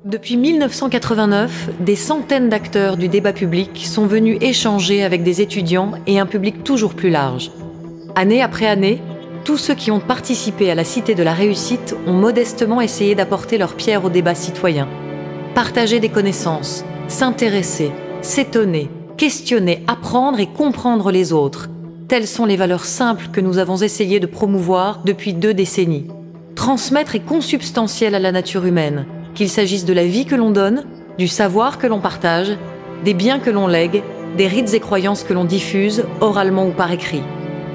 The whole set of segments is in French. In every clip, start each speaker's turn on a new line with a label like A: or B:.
A: Depuis 1989, des centaines d'acteurs du débat public sont venus échanger avec des étudiants et un public toujours plus large. Année après année, tous ceux qui ont participé à la Cité de la Réussite ont modestement essayé d'apporter leur pierre au débat citoyen. Partager des connaissances, s'intéresser, s'étonner, questionner, apprendre et comprendre les autres. Telles sont les valeurs simples que nous avons essayé de promouvoir depuis 2 décennies. Transmettre est consubstantiel à la nature humaine, qu'il s'agisse de la vie que l'on donne, du savoir que l'on partage, des biens que l'on lègue, des rites et croyances que l'on diffuse, oralement ou par écrit.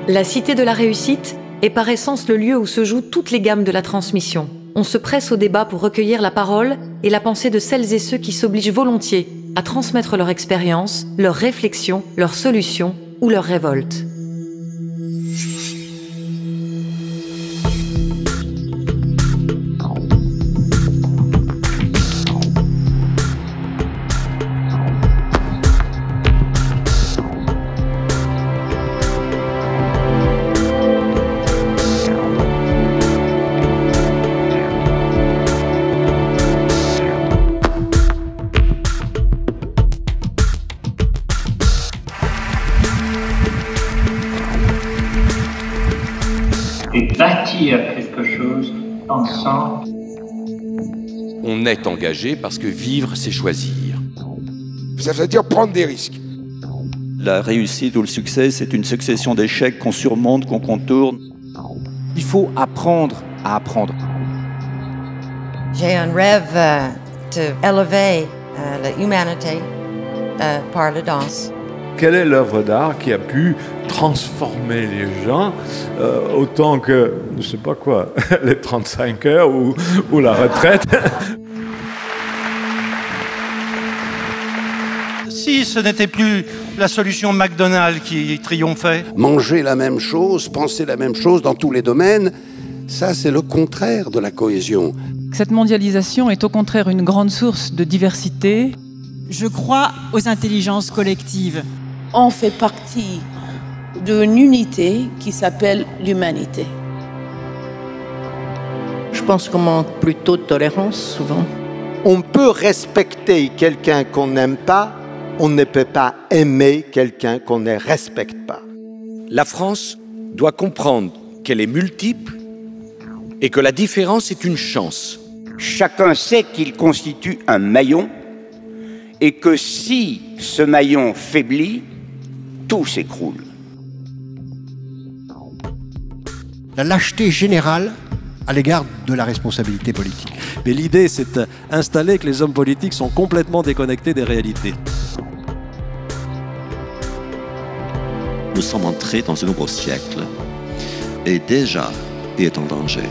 A: La Cité de la Réussite est par essence le lieu où se jouent toutes les gammes de la transmission. On se presse au débat pour recueillir la parole et la pensée de celles et ceux qui s'obligent volontiers à transmettre leur expérience, leurs réflexions, leurs solutions ou leurs révoltes.
B: Et bâtir quelque chose ensemble.
C: On est engagé parce que vivre, c'est choisir.
D: Ça veut dire prendre des risques.
E: La réussite ou le succès, c'est une succession d'échecs qu'on surmonte, qu'on contourne.
F: Il faut apprendre à apprendre.
G: J'ai un rêve d'élever l'humanité par la danse.
H: Quelle est l'œuvre d'art qui a pu transformer les gens autant que, je ne sais pas quoi, les 35 heures ou la retraite?
I: Si ce n'était plus la solution McDonald's qui triomphait.
D: Manger la même chose, penser la même chose dans tous les domaines, ça c'est le contraire de la cohésion.
J: Cette mondialisation est au contraire une grande source de diversité.
K: Je crois aux intelligences collectives.
L: On fait partie d'une unité qui s'appelle l'humanité.
M: Je pense qu'on manque plutôt de tolérance, souvent.
N: On peut respecter quelqu'un qu'on n'aime pas, on ne peut pas aimer quelqu'un qu'on ne respecte pas.
C: La France doit comprendre qu'elle est multiple et que la différence est une chance.
O: Chacun sait qu'il constitue un maillon et que si ce maillon faiblit, tout s'écroule.
P: La lâcheté générale à l'égard de la responsabilité politique.
Q: Mais l'idée, c'est d'installer que les hommes politiques sont complètement déconnectés des réalités.
E: Nous sommes entrés dans un nouveau siècle et déjà, il est en danger.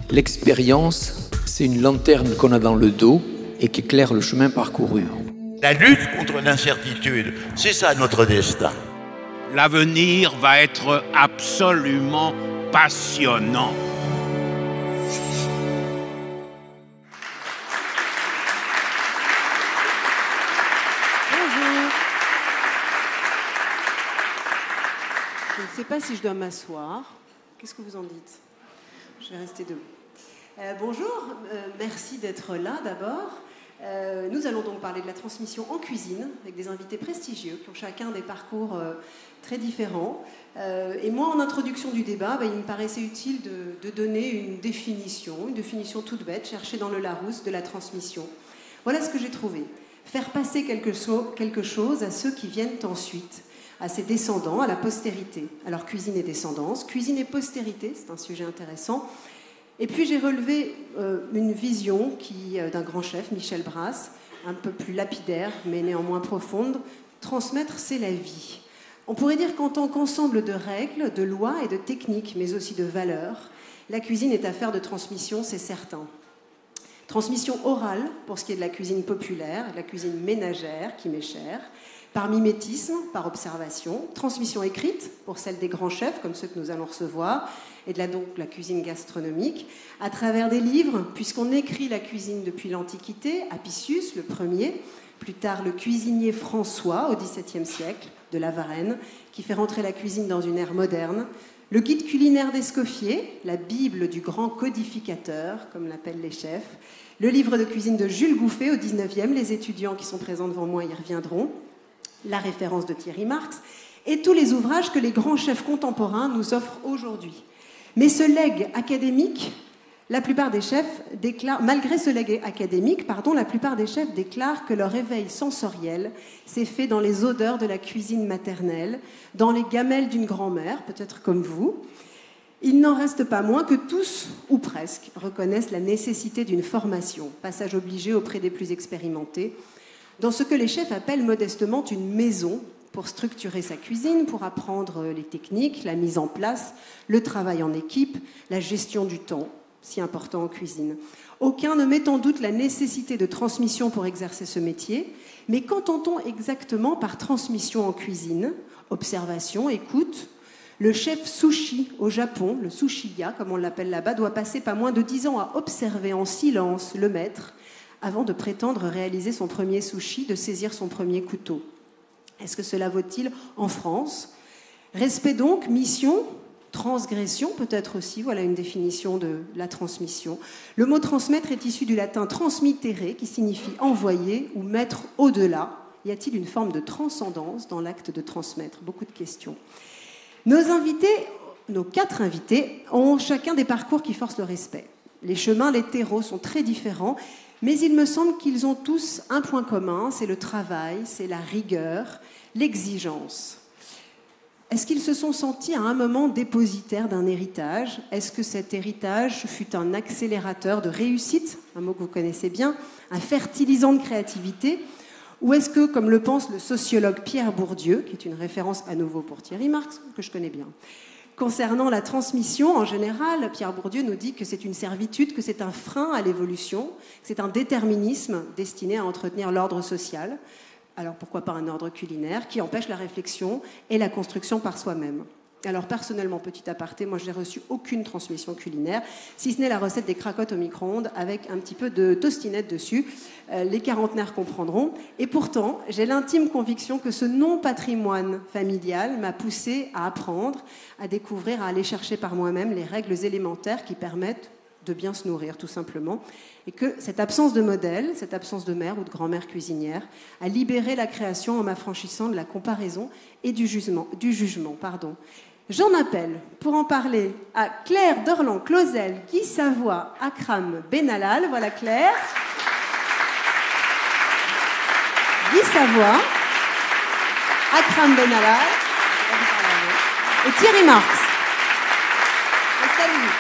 R: L'expérience, c'est une lanterne qu'on a dans le dos et qui éclaire le chemin parcouru.
S: La lutte contre l'incertitude, c'est ça notre destin.
T: L'avenir va être absolument passionnant.
U: Bonjour. Je ne sais pas si je dois m'asseoir. Qu'est-ce que vous en dites? Je vais rester debout. Bonjour, merci d'être là d'abord. Nous allons donc parler de la transmission en cuisine avec des invités prestigieux qui ont chacun des parcours très différents. Et moi, en introduction du débat, il me paraissait utile de donner une définition toute bête, cherchée dans le Larousse, de la transmission. Voilà ce que j'ai trouvé. Faire passer quelque chose à ceux qui viennent ensuite, à ses descendants, à la postérité. Alors cuisine et descendance, cuisine et postérité, c'est un sujet intéressant. Et puis j'ai relevé une vision d'un grand chef, Michel Brasse, un peu plus lapidaire, mais néanmoins profonde. Transmettre, c'est la vie. On pourrait dire qu'en tant qu'ensemble de règles, de lois et de techniques, mais aussi de valeurs, la cuisine est affaire de transmission, c'est certain. Transmission orale, pour ce qui est de la cuisine populaire, de la cuisine ménagère, qui m'est chère, par mimétisme, par observation, transmission écrite, pour celle des grands chefs, comme ceux que nous allons recevoir, et de la cuisine gastronomique, à travers des livres, puisqu'on écrit la cuisine depuis l'Antiquité, Apicius, le premier, Plus tard, le cuisinier François, au XVIIe siècle, de la Varenne, qui fait rentrer la cuisine dans une ère moderne. Le guide culinaire d'Escoffier, la Bible du grand codificateur, comme l'appellent les chefs. Le livre de cuisine de Jules Gouffet, au XIXe, les étudiants qui sont présents devant moi y reviendront. La référence de Thierry Marx, et tous les ouvrages que les grands chefs contemporains nous offrent aujourd'hui. Mais ce legs académique, la plupart des chefs déclarent, malgré ce legs académique, la plupart des chefs déclarent que leur éveil sensoriel s'est fait dans les odeurs de la cuisine maternelle, dans les gamelles d'une grand-mère, peut-être comme vous. Il n'en reste pas moins que tous, ou presque, reconnaissent la nécessité d'une formation, passage obligé auprès des plus expérimentés, dans ce que les chefs appellent modestement une maison, pour structurer sa cuisine, pour apprendre les techniques, la mise en place, le travail en équipe, la gestion du temps, si important en cuisine. Aucun ne met en doute la nécessité de transmission pour exercer ce métier, mais qu'entend-on exactement par transmission en cuisine? Observation, écoute. Le chef sushi au Japon, le sushiya comme on l'appelle là-bas, doit passer pas moins de 10 ans à observer en silence le maître avant de prétendre réaliser son premier sushi, de saisir son premier couteau. Est-ce que cela vaut-il en France? Respect donc, mission, transgression peut-être aussi, voilà une définition de la transmission. Le mot transmettre est issu du latin transmittere, qui signifie envoyer ou mettre au-delà. Y a-t-il une forme de transcendance dans l'acte de transmettre? Beaucoup de questions. Nos 4 invités ont chacun des parcours qui forcent le respect. Les chemins, les terreaux sont très différents, mais il me semble qu'ils ont tous un point commun, c'est le travail, c'est la rigueur, l'exigence. Est-ce qu'ils se sont sentis à un moment dépositaires d'un héritage? Est-ce que cet héritage fut un accélérateur de réussite, un mot que vous connaissez bien, un fertilisant de créativité? Ou est-ce que, comme le pense le sociologue Pierre Bourdieu, qui est une référence à nouveau pour Thierry Marx, que je connais bien, concernant la transmission, en général, Pierre Bourdieu nous dit que c'est une servitude, que c'est un frein à l'évolution, que c'est un déterminisme destiné à entretenir l'ordre social. Alors pourquoi pas un ordre culinaire qui empêche la réflexion et la construction par soi-même. Alors personnellement, petit aparté, moi je n'ai reçu aucune transmission culinaire, si ce n'est la recette des cracottes au micro-ondes avec un petit peu de tostinette dessus. Les quarantenaires comprendront. Et pourtant, j'ai l'intime conviction que ce non-patrimoine familial m'a poussé à apprendre, à découvrir, à aller chercher par moi-même les règles élémentaires qui permettent de bien se nourrir, tout simplement. Et que cette absence de modèle, cette absence de mère ou de grand-mère cuisinière, a libéré la création en m'affranchissant de la comparaison et du jugement. J'en appelle, pour en parler, à Claire Dorland-Clausel, Guy Savoie, Akram Benallal. Voilà Claire. Guy Savoie, Akram Benallal et Thierry Marx. Installez-vous.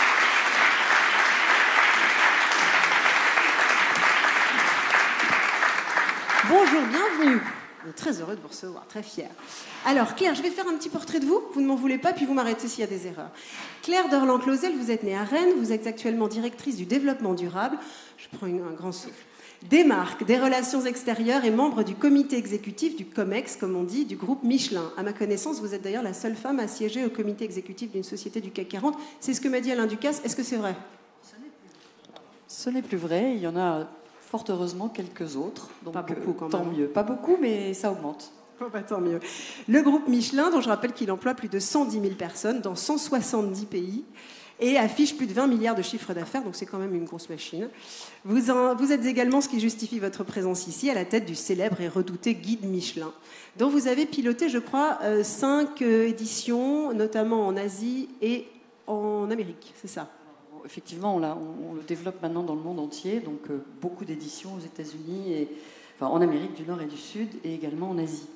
U: Bonjour, bienvenue. On est très heureux de vous recevoir, très fiers. Alors Claire, je vais faire un petit portrait de vous, vous ne m'en voulez pas, puis vous m'arrêtez s'il y a des erreurs. Claire Dorland-Clausel, vous êtes née à Rennes, vous êtes actuellement directrice du développement durable, je prends un grand souffle, des marques, des relations extérieures et membre du comité exécutif du COMEX, comme on dit, du groupe Michelin. À ma connaissance, vous êtes d'ailleurs la seule femme à siéger au comité exécutif d'une société du CAC 40. C'est ce que m'a dit Alain Ducasse, est-ce que c'est vrai?
A: Ce n'est plus vrai, il y en a fort heureusement quelques autres. Donc,
U: pas beaucoup quand même.
A: Tant mieux. Pas beaucoup, mais ça augmente.
U: Oh bah, tant mieux. Le groupe Michelin, dont je rappelle qu'il emploie plus de 110 000 personnes dans 170 pays et affiche plus de 20 milliards de chiffre d'affaires, donc c'est quand même une grosse machine. Vous êtes également ce qui justifie votre présence ici, à la tête du célèbre et redouté guide Michelin, dont vous avez piloté, je crois, 5 éditions, notamment en Asie et en Amérique, c'est ça?
A: Effectivement, on le développe maintenant dans le monde entier, donc beaucoup d'éditions aux États-Unis, en Amérique du Nord et du Sud, et également en Asie.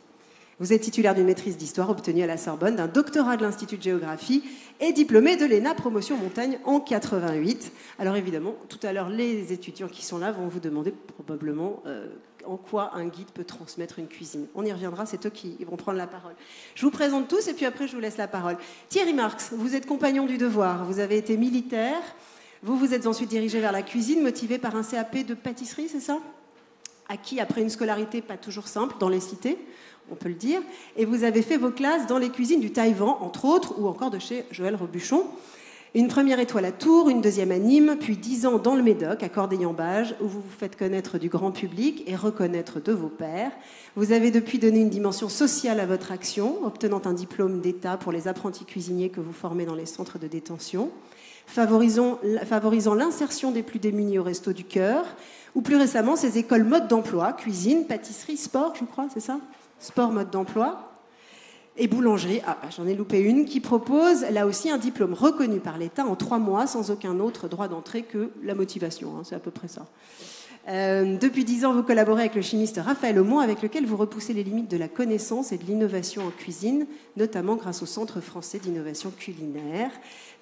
U: Vous êtes titulaire d'une maîtrise d'histoire obtenue à la Sorbonne, d'un doctorat de l'Institut de géographie et diplômé de l'ENA promotion montagne en 88. Alors évidemment, tout à l'heure, les étudiants qui sont là vont vous demander probablement en quoi un guide peut transmettre une cuisine. On y reviendra, c'est eux qui vont prendre la parole. Je vous présente tous et puis après je vous laisse la parole. Thierry Marx, vous êtes compagnon du devoir, vous avez été militaire, vous vous êtes ensuite dirigé vers la cuisine, motivé par un CAP de pâtisserie, c'est ça? Acquis après une scolarité pas toujours simple dans les cités, on peut le dire, et vous avez fait vos classes dans les cuisines du Taïwan, entre autres, ou encore de chez Joël Robuchon. Une première étoile à Tours, une deuxième à Nîmes, puis 10 ans dans le Médoc, à Corday-en-Bage, où vous vous faites connaître du grand public et reconnaître de vos pairs. Vous avez depuis donné une dimension sociale à votre action, obtenant un diplôme d'État pour les apprentis cuisiniers que vous formez dans les centres de détention, favorisant l'insertion des plus démunis au Resto du Cœur, ou plus récemment ces écoles mode d'emploi, cuisine, pâtisserie, sport, je crois, c'est ça ? Sport, mode d'emploi. Et boulangerie, j'en ai loupé une, qui propose là aussi un diplôme reconnu par l'État en 3 mois, sans aucun autre droit d'entrée que la motivation, c'est à peu près ça. Depuis 10 ans, vous collaborez avec le chimiste Raphaël Aumont, avec lequel vous repoussez les limites de la connaissance et de l'innovation en cuisine, notamment grâce au Centre français d'innovation culinaire,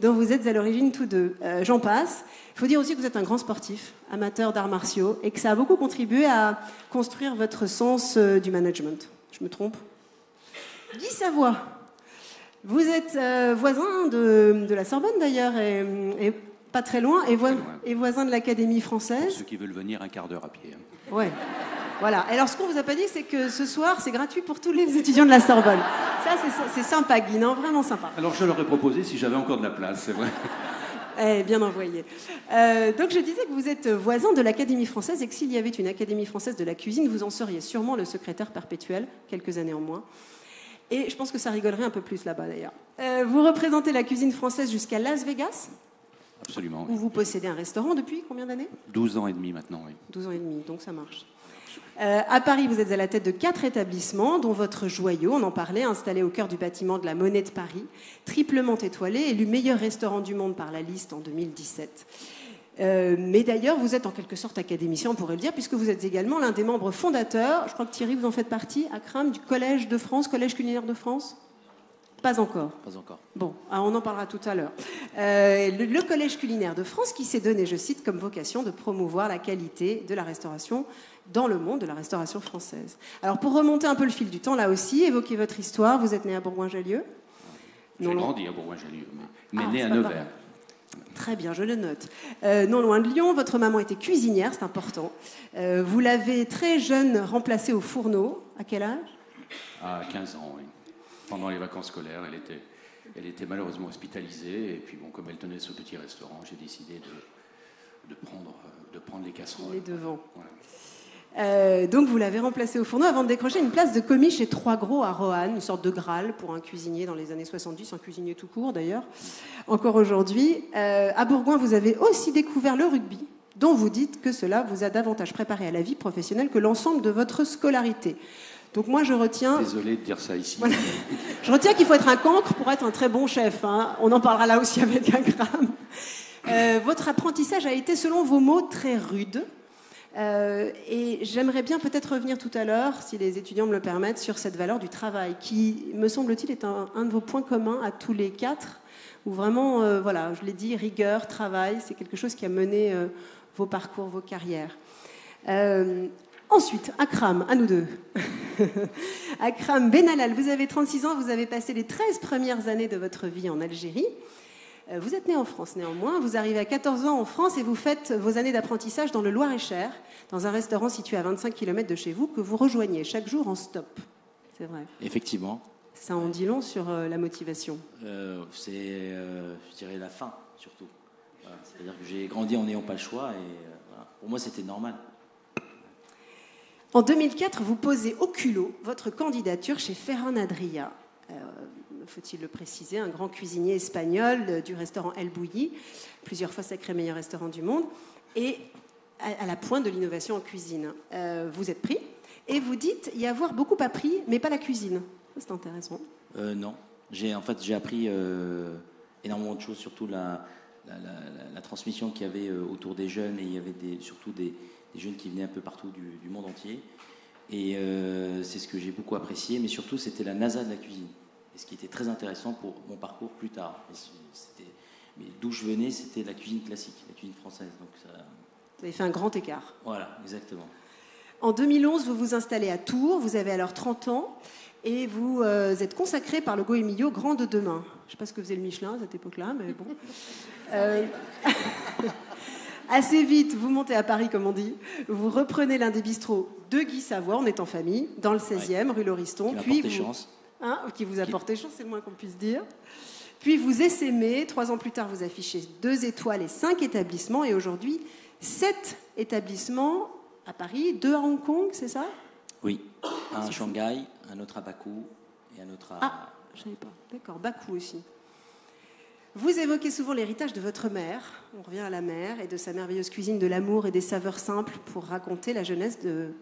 U: dont vous êtes à l'origine tous deux. J'en passe. Il faut dire aussi que vous êtes un grand sportif, amateur d'arts martiaux, et que ça a beaucoup contribué à construire votre sens du management. Je me trompe ? Guy Savoy, vous êtes voisin de la Sorbonne d'ailleurs, et pas très loin, et voisin de l'Académie française.
B: Pour ceux qui veulent venir, un quart d'heure à pied.
U: Ouais. Voilà. Alors ce qu'on vous a pas dit, c'est que ce soir, c'est gratuit pour tous les étudiants de la Sorbonne. Ça, c'est sympa, Guy, non ? Vraiment sympa.
B: Alors je leur ai proposé si j'avais encore de la place, c'est vrai.
U: Bien envoyé. Donc je disais que vous êtes voisin de l'Académie française et que s'il y avait une Académie française de la cuisine, vous en seriez sûrement le secrétaire perpétuel, quelques années en moins. Et je pense que ça rigolerait un peu plus là-bas d'ailleurs. Vous représentez la cuisine française jusqu'à Las Vegas ?
B: Absolument.
U: Où vous possédez un restaurant depuis combien d'années ?
B: 12 ans et demi maintenant, oui.
U: 12 ans et demi, donc ça marche. À Paris, vous êtes à la tête de 4 établissements, dont votre Joyau, on en parlait, installé au cœur du bâtiment de la Monnaie de Paris, triplement étoilé, élu meilleur restaurant du monde par la liste en 2017. Mais d'ailleurs, vous êtes en quelque sorte académicien, on pourrait le dire, puisque vous êtes également l'un des membres fondateurs, je crois que Thierry, vous en faites partie, Akram, du Collège de France, Collège culinaire de France ? Pas encore.
B: Pas encore.
U: Bon, on en parlera tout à l'heure. Le Collège culinaire de France qui s'est donné, je cite, comme vocation de promouvoir la qualité de la restauration dans le monde de la restauration française. Alors, pour remonter un peu le fil du temps, là aussi, évoquer votre histoire, vous êtes né à Bourgoin-Jallieu ?
B: J'ai grandi à Bourgoin-Jallieu, mais né à Nevers.
U: Très bien, je le note. Non loin de Lyon, votre maman était cuisinière, c'est important. Vous l'avez très jeune remplacée au fourneau. À quel âge ?
B: À 15 ans, oui. Pendant les vacances scolaires, elle était malheureusement hospitalisée. Et puis, bon, comme elle tenait ce petit restaurant, j'ai décidé de prendre les casseroles.
U: Les devants. Voilà. Donc, vous l'avez remplacée au fourneau avant de décrocher une place de commis chez Trois Gros à Roanne, une sorte de Graal pour un cuisinier dans les années 70, un cuisinier tout court d'ailleurs, encore aujourd'hui. À Bourgoin, vous avez aussi découvert le rugby, dont vous dites que cela vous a davantage préparé à la vie professionnelle que l'ensemble de votre scolarité. Donc moi, je retiens...
B: Désolé de dire ça ici.
U: Voilà. Je retiens qu'il faut être un cancre pour être un très bon chef. Hein. On en parlera là aussi avec Akram. Votre apprentissage a été, selon vos mots, très rude. Et j'aimerais bien peut-être revenir tout à l'heure, si les étudiants me le permettent, sur cette valeur du travail, qui, me semble-t-il, est un de vos points communs à tous les 4, où vraiment, voilà, je l'ai dit, rigueur, travail, c'est quelque chose qui a mené vos parcours, vos carrières. Ensuite, Akram, à nous deux. Akram Benallal, vous avez 36 ans, vous avez passé les 13 premières années de votre vie en Algérie. Vous êtes né en France néanmoins, vous arrivez à 14 ans en France et vous faites vos années d'apprentissage dans le Loir-et-Cher, dans un restaurant situé à 25 km de chez vous, que vous rejoignez chaque jour en stop. C'est vrai.
V: Effectivement.
U: Ça en dit long sur la motivation.
V: C'est, je dirais, la faim, surtout. Voilà. C'est-à-dire que j'ai grandi en n'ayant pas le choix et voilà. Pour moi, c'était normal.
U: En 2004, vous posez au culot votre candidature chez Ferran Adria, faut-il le préciser, un grand cuisinier espagnol du restaurant El Bulli, plusieurs fois sacré meilleur restaurant du monde, et à la pointe de l'innovation en cuisine. Vous êtes pris et vous dites y avoir beaucoup appris, mais pas la cuisine. C'est intéressant.
V: Non, j'ai appris énormément de choses, surtout la transmission qu'il y avait autour des jeunes, et il y avait surtout des jeunes qui venaient un peu partout du monde entier. Et c'est ce que j'ai beaucoup apprécié, mais surtout c'était la NASA de la cuisine. Et ce qui était très intéressant pour mon parcours plus tard. Mais d'où je venais, c'était la cuisine classique, la cuisine française. Donc ça...
U: Vous avez fait un grand écart.
V: Voilà, exactement.
U: En 2011, vous vous installez à Tours, vous avez alors 30 ans, et vous êtes consacré par le Goemio Grand de Demain. Je ne sais pas ce que faisait le Michelin à cette époque-là, mais bon. Assez vite, vous montez à Paris, comme on dit. Vous reprenez l'un des bistrots de Guy Savoy, on est en famille, dans le 16e, rue Lauriston.
V: Puis vous...
U: hein, qui vous a porté chance, c'est le moins qu'on puisse dire. Puis vous essaimez, 3 ans plus tard, vous affichez 2 étoiles et 5 établissements, et aujourd'hui, 7 établissements à Paris, 2 à Hong Kong, c'est ça?
V: Oui, un à Shanghai, un autre à Bakou et un autre à...
U: Ah, je ne savais pas. D'accord, Bakou aussi. Vous évoquez souvent l'héritage de votre mère, on revient à la mère, et de sa merveilleuse cuisine de l'amour et des saveurs simples pour raconter la jeunesse de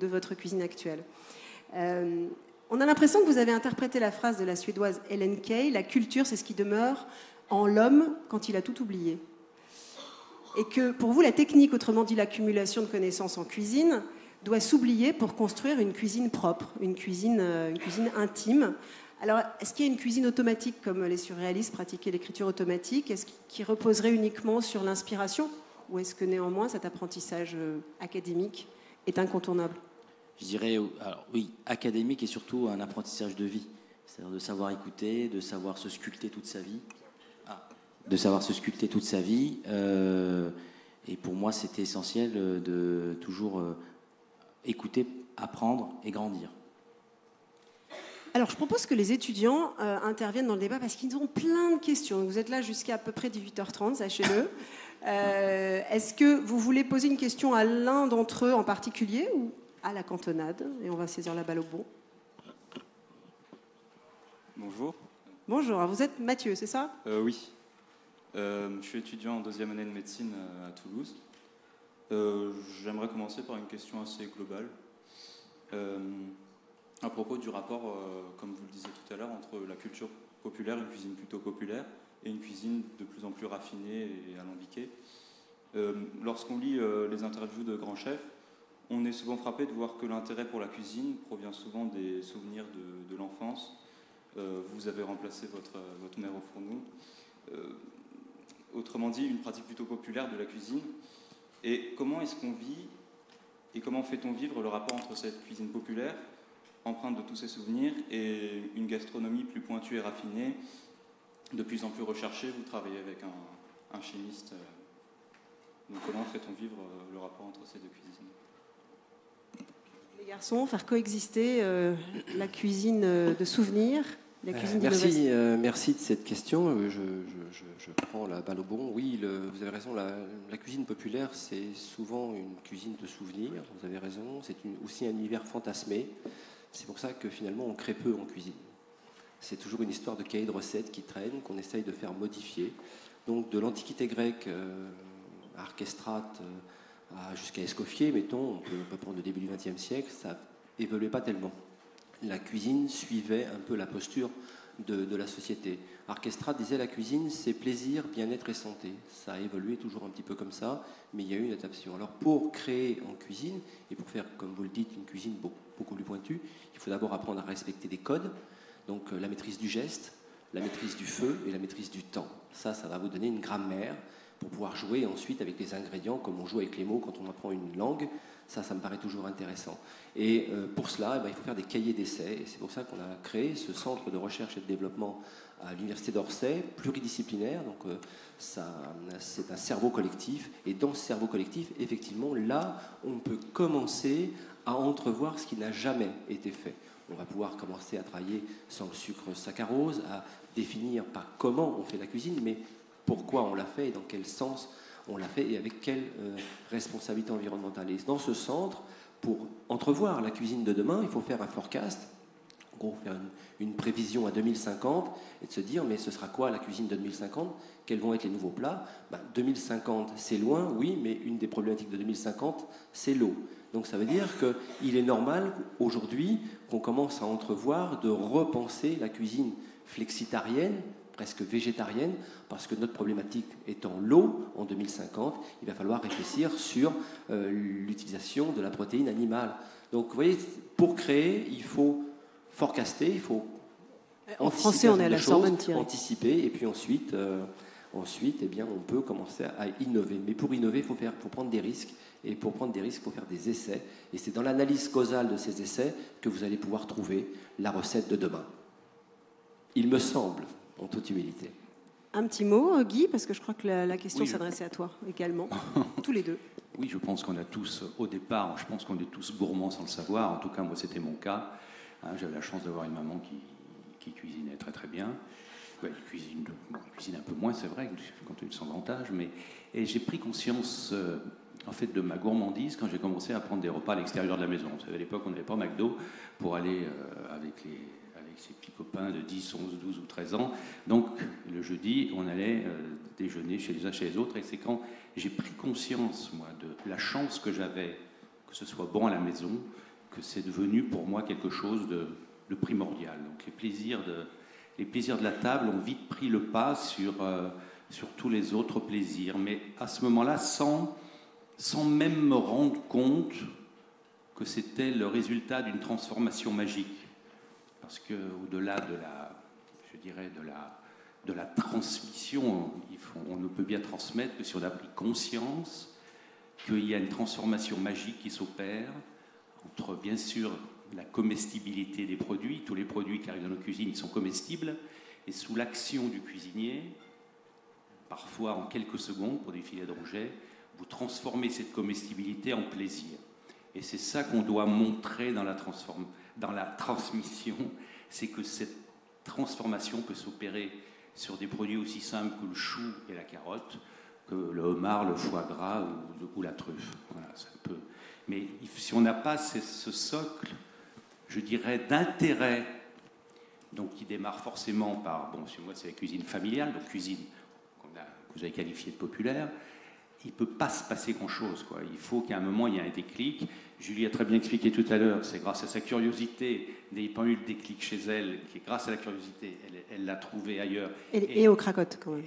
U: votre cuisine actuelle. On a l'impression que vous avez interprété la phrase de la Suédoise Ellen Key, la culture c'est ce qui demeure en l'homme quand il a tout oublié. Et que pour vous la technique, autrement dit l'accumulation de connaissances en cuisine, doit s'oublier pour construire une cuisine propre, une cuisine intime. Alors, est-ce qu'il y a une cuisine automatique, comme les surréalistes pratiquaient l'écriture automatique, est-ce qui reposerait uniquement sur l'inspiration, ou est-ce que néanmoins cet apprentissage académique est incontournable?
V: Je dirais, alors, oui, académique et surtout un apprentissage de vie. C'est-à-dire de savoir écouter, de savoir se sculpter toute sa vie. Et pour moi, c'était essentiel de toujours écouter, apprendre et grandir.
U: Alors, je propose que les étudiants interviennent dans le débat parce qu'ils ont plein de questions. Vous êtes là jusqu'à à peu près 18h30, sachez-le. Est-ce que vous voulez poser une question à l'un d'entre eux en particulier ou à la cantonade? Et on va saisir la balle au bon.
F: Bonjour.
U: Bonjour, vous êtes Mathieu, c'est ça?
F: Oui. Je suis étudiant en 2e année de médecine à Toulouse. J'aimerais commencer par une question assez globale. À propos du rapport, comme vous le disiez tout à l'heure, entre la culture populaire, une cuisine plutôt populaire, et une cuisine de plus en plus raffinée et alambiquée. Lorsqu'on lit les interviews de grands chefs, on est souvent frappé de voir que l'intérêt pour la cuisine provient souvent des souvenirs de l'enfance. Vous avez remplacé votre mère au fourneau. Autrement dit, une pratique plutôt populaire de la cuisine. Et comment est-ce qu'on vit et comment fait-on vivre le rapport entre cette cuisine populaire, empreinte de tous ces souvenirs, et une gastronomie plus pointue et raffinée, de plus en plus recherchée? Vous travaillez avec un chimiste. Donc comment fait-on vivre le rapport entre ces deux cuisines?
U: Les garçons, faire coexister la cuisine de souvenirs, la cuisine d'innovation.
G: Merci de cette question. Je prends la balle au bon. Oui, vous avez raison, la cuisine populaire, c'est souvent une cuisine de souvenirs. Vous avez raison, c'est aussi un univers fantasmé. C'est pour ça que finalement, on crée peu en cuisine. C'est toujours une histoire de cahier de recettes qui traîne, qu'on essaye de faire modifier. Donc de l'Antiquité grecque à Archestrate jusqu'à Escoffier, mettons, on peut prendre le début du XXe siècle, ça évoluait pas tellement. La cuisine suivait un peu la posture de la société. Archestrate disait la cuisine, c'est plaisir, bien-être et santé. Ça a évolué toujours un petit peu comme ça, mais il y a eu une adaptation. Alors pour créer en cuisine, et pour faire, comme vous le dites, une cuisine beaucoup plus pointue, il faut d'abord apprendre à respecter des codes, donc la maîtrise du geste, la maîtrise du feu et la maîtrise du temps. Ça va vous donner une grammaire pour pouvoir jouer ensuite avec les ingrédients, comme on joue avec les mots quand on apprend une langue. Ça me paraît toujours intéressant. Et pour cela, il faut faire des cahiers d'essais. Et c'est pour ça qu'on a créé ce centre de recherche et de développement à l'Université d'Orsay, pluridisciplinaire. Donc c'est un cerveau collectif. Et dans ce cerveau collectif, effectivement, là, on peut commencer à entrevoir ce qui n'a jamais été fait. On va pouvoir commencer à travailler sans le sucre saccharose, à définir pas comment on fait la cuisine, mais pourquoi on l'a fait et dans quel sens on l'a fait et avec quelle responsabilité environnementale. Et dans ce centre, pour entrevoir la cuisine de demain, il faut faire un forecast, en gros faire une prévision à 2050 et de se dire mais ce sera quoi la cuisine de 2050? Quels vont être les nouveaux plats? 2050 c'est loin, oui, mais une des problématiques de 2050 c'est l'eau. Donc ça veut dire qu'il est normal aujourd'hui qu'on commence à entrevoir de repenser la cuisine flexitarienne, presque végétarienne, parce que notre problématique étant l'eau, en 2050, il va falloir réfléchir sur l'utilisation de la protéine animale. Donc vous voyez, pour créer, il faut forecaster, il faut
U: en français, on est à la Sorbonne,
G: anticiper, et puis ensuite on peut commencer à innover. Mais pour innover, il faut prendre des risques, et pour prendre des risques, il faut faire des essais, et c'est dans l'analyse causale de ces essais que vous allez pouvoir trouver la recette de demain. Il me semble, en toute humilité.
U: Un petit mot, Guy, parce que je crois que la question s'adressait à toi également, tous les deux.
B: Oui, je pense qu'on a tous, au départ, je pense qu'on est tous gourmands sans le savoir. En tout cas, moi, c'était mon cas. J'avais la chance d'avoir une maman qui cuisinait très très bien. Ouais, il cuisine un peu moins, c'est vrai, quand il son grand âge, mais et j'ai pris conscience en fait de ma gourmandise quand j'ai commencé à prendre des repas à l'extérieur de la maison. Vous savez, à l'époque, on n'avait pas McDo pour aller avec ses petits copains de 10, 11, 12 ou 13 ans. Donc, le jeudi, on allait déjeuner chez les uns chez les autres, et c'est quand j'ai pris conscience, moi, de la chance que j'avais, que ce soit bon à la maison, que c'est devenu pour moi quelque chose de primordial. Donc, les plaisirs de la table ont vite pris le pas sur tous les autres plaisirs. Mais à ce moment-là, sans même me rendre compte que c'était le résultat d'une transformation magique. Parce qu'au-delà de la transmission, on ne peut bien transmettre que si on a pris conscience qu'il y a une transformation magique qui s'opère entre, bien sûr, la comestibilité des produits. Tous les produits qui arrivent dans nos cuisines sont comestibles, et sous l'action du cuisinier, parfois en quelques secondes, pour des filets de rouget, vous transformez cette comestibilité en plaisir. Et c'est ça qu'on doit montrer dans la transmission, c'est que cette transformation peut s'opérer sur des produits aussi simples que le chou et la carotte, que le homard, le foie gras ou la truffe. Voilà, ça peut. Mais si on n'a pas ce socle, je dirais, d'intérêt, donc qui démarre forcément par, bon, chez moi c'est la cuisine familiale, donc cuisine que vous avez qualifiée de populaire, il ne peut pas se passer grand-chose, quoi. Il faut qu'à un moment, il y ait un déclic. Julie a très bien expliqué tout à l'heure, c'est grâce à sa curiosité, n'ayant pas eu le déclic chez elle, qui est grâce à la curiosité, elle l'a trouvé ailleurs.
U: Et au cracotte, quand même.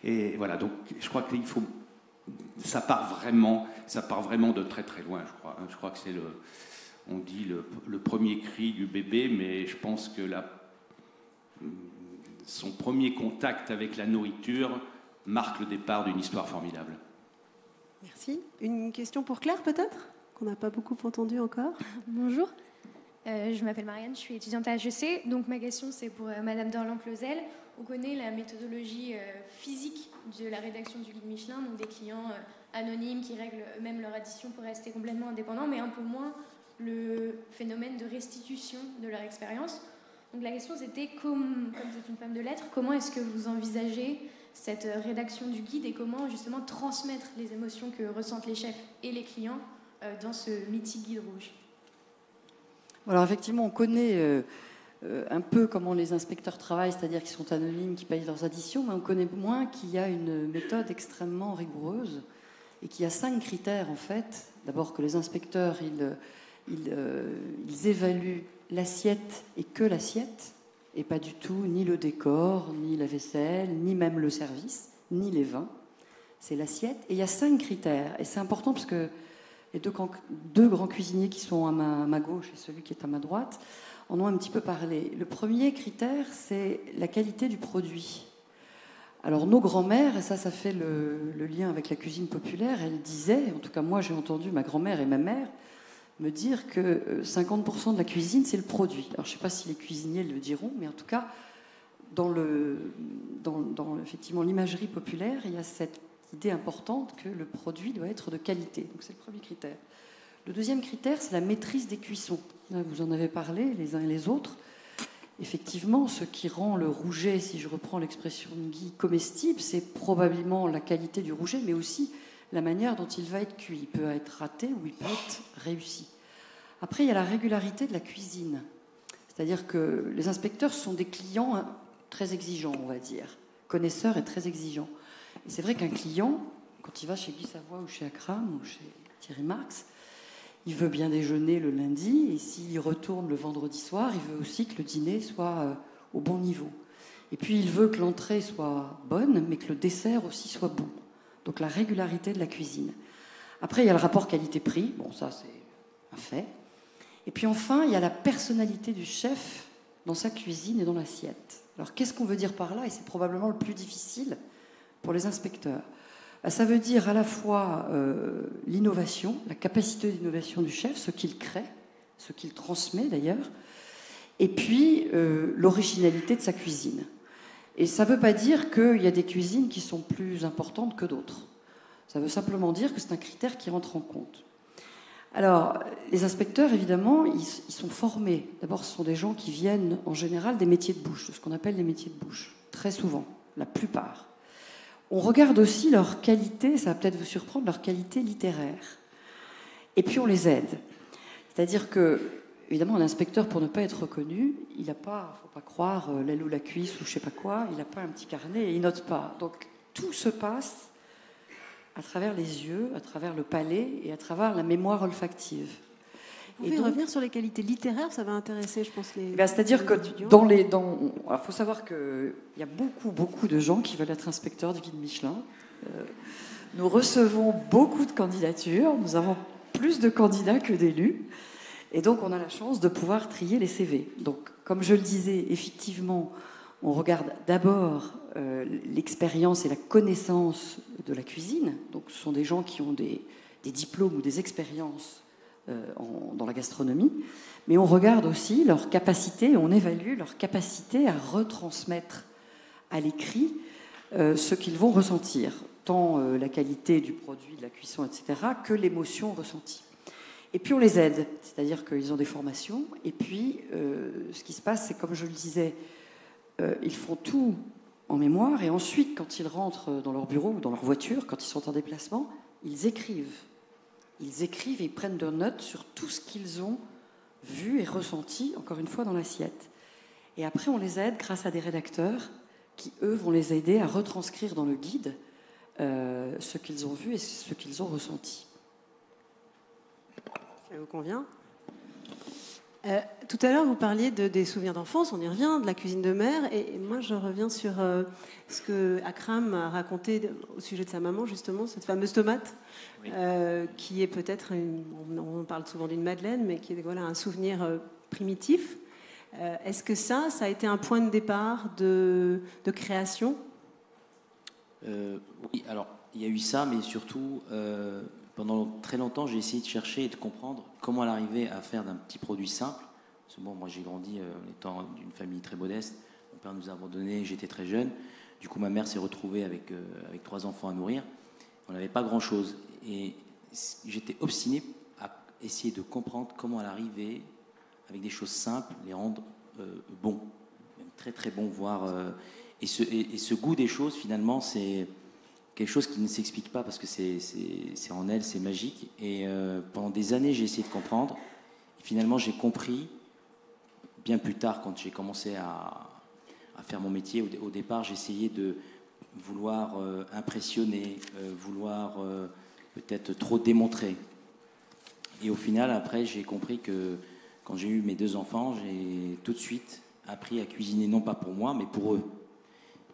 B: Et voilà, donc je crois qu'il faut... Ça part vraiment de très très loin, je crois. Je crois que c'est on dit le premier cri du bébé, mais je pense que son premier contact avec la nourriture marque le départ d'une histoire formidable.
U: Merci. Une question pour Claire, peut-être, qu'on n'a pas beaucoup entendu encore.
H: Bonjour, je m'appelle Marianne, je suis étudiante à HEC. Donc ma question, c'est pour Madame Dorland-Clausel. On connaît la méthodologie physique de la rédaction du guide Michelin, donc des clients anonymes qui règlent eux-mêmes leur addition pour rester complètement indépendants, mais un peu moins le phénomène de restitution de leur expérience. Donc la question, c'était, comme c'est une femme de lettres, comment est-ce que vous envisagez cette rédaction du guide et comment justement transmettre les émotions que ressentent les chefs et les clients dans ce mythique guide rouge?
A: Alors effectivement, on connaît un peu comment les inspecteurs travaillent, c'est-à-dire qu'ils sont anonymes, qu'ils payent leurs additions, mais on connaît moins qu'il y a une méthode extrêmement rigoureuse et qu'il y a 5 critères en fait. D'abord que les inspecteurs, ils évaluent l'assiette et que l'assiette, et pas du tout ni le décor, ni la vaisselle, ni même le service, ni les vins. C'est l'assiette. Et il y a 5 critères. Et c'est important parce que les deux grands cuisiniers qui sont à ma gauche et celui qui est à ma droite en ont un petit peu parlé. Le premier critère, c'est la qualité du produit. Alors nos grands-mères, et ça fait le lien avec la cuisine populaire, elles disaient, en tout cas moi j'ai entendu ma grand-mère et ma mère me dire que 50% de la cuisine, c'est le produit. Alors je ne sais pas si les cuisiniers le diront, mais en tout cas, dans effectivement l'imagerie populaire, il y a cette idée importante que le produit doit être de qualité. Donc c'est le premier critère. Le deuxième critère, c'est la maîtrise des cuissons. Là, vous en avez parlé les uns et les autres. Effectivement, ce qui rend le rouget, si je reprends l'expression de Guy, comestible, c'est probablement la qualité du rouget, mais aussi la manière dont il va être cuit. Il peut être raté ou il peut être réussi. Après, il y a la régularité de la cuisine. C'est-à-dire que les inspecteurs sont des clients très exigeants, on va dire. Connaisseurs et très exigeants. Et c'est vrai qu'un client, quand il va chez Guy Savoy ou chez Akram ou chez Thierry Marx, il veut bien déjeuner le lundi, et s'il retourne le vendredi soir, il veut aussi que le dîner soit au bon niveau. Et puis il veut que l'entrée soit bonne, mais que le dessert aussi soit bon. Donc la régularité de la cuisine. Après, il y a le rapport qualité-prix. Bon, ça, c'est un fait. Et puis enfin, il y a la personnalité du chef dans sa cuisine et dans l'assiette. Alors, qu'est-ce qu'on veut dire par là? Et c'est probablement le plus difficile pour les inspecteurs. Ça veut dire à la fois l'innovation, la capacité d'innovation du chef, ce qu'il crée, ce qu'il transmet d'ailleurs, et puis l'originalité de sa cuisine. Et ça ne veut pas dire qu'il y a des cuisines qui sont plus importantes que d'autres. Ça veut simplement dire que c'est un critère qui rentre en compte. Alors, les inspecteurs, évidemment, ils sont formés. D'abord, ce sont des gens qui viennent, en général, des métiers de bouche, de ce qu'on appelle les métiers de bouche, très souvent, la plupart. On regarde aussi leur qualité, ça va peut-être vous surprendre, leur qualité littéraire. Et puis, on les aide. C'est-à-dire que, évidemment, un inspecteur, pour ne pas être reconnu, il n'a pas, faut pas croire, l'aile ou la cuisse ou je sais pas quoi, il n'a pas un petit carnet et il note pas. Donc, tout se passe à travers les yeux, à travers le palais et à travers la mémoire olfactive.
U: Vous pouvez revenir sur les qualités littéraires, ça va intéresser, je pense, les
A: c'est-à-dire que
U: étudiants.
A: Il faut savoir qu'il y a beaucoup de gens qui veulent être inspecteurs du guide Michelin. Nous recevons beaucoup de candidatures, nous avons plus de candidats que d'élus, et donc on a la chance de pouvoir trier les CV. Donc, comme je le disais, effectivement, on regarde d'abord l'expérience et la connaissance de la cuisine. Donc, ce sont des gens qui ont des diplômes ou des expériences dans la gastronomie. Mais on regarde aussi leur capacité, on évalue leur capacité à retransmettre à l'écrit ce qu'ils vont ressentir, tant la qualité du produit, de la cuisson, etc., que l'émotion ressentie. Et puis on les aide, c'est-à-dire qu'ils ont des formations. Et puis, ce qui se passe, c'est comme je le disais, ils font tout en mémoire, et ensuite, quand ils rentrent dans leur bureau ou dans leur voiture, quand ils sont en déplacement, ils écrivent. Ils écrivent et ils prennent de notes sur tout ce qu'ils ont vu et ressenti, encore une fois, dans l'assiette. Et après, on les aide grâce à des rédacteurs qui, eux, vont les aider à retranscrire dans le guide ce qu'ils ont vu et ce qu'ils ont ressenti.
U: Ça vous convient ? Tout à l'heure, vous parliez des souvenirs d'enfance, on y revient, de la cuisine de mère, et moi je reviens sur ce que Akram a raconté au sujet de sa maman, justement, cette fameuse tomate, oui. Qui est peut-être, on parle souvent d'une madeleine, mais qui est voilà, un souvenir primitif. Est-ce que ça a été un point de départ de création ?
V: Oui, alors il y a eu ça, mais surtout, pendant très longtemps, j'ai essayé de chercher et de comprendre comment elle arrivait à faire d'un petit produit simple. Parce que bon, moi j'ai grandi en étant d'une famille très modeste. Mon père nous a abandonnés, j'étais très jeune. Du coup, ma mère s'est retrouvée avec 3 enfants à nourrir. On n'avait pas grand-chose. Et j'étais obstiné à essayer de comprendre comment elle arrivait, avec des choses simples, les rendre bons. Même très très bons, voire... Et ce goût des choses, finalement, c'est quelque chose qui ne s'explique pas parce que c'est en elle, c'est magique. Et pendant des années, j'ai essayé de comprendre. Et finalement, j'ai compris, bien plus tard, quand j'ai commencé à faire mon métier. Au départ, j'essayais de vouloir impressionner, vouloir peut-être trop démontrer. Et au final, après, j'ai compris que quand j'ai eu mes 2 enfants, j'ai tout de suite appris à cuisiner, non pas pour moi, mais pour eux.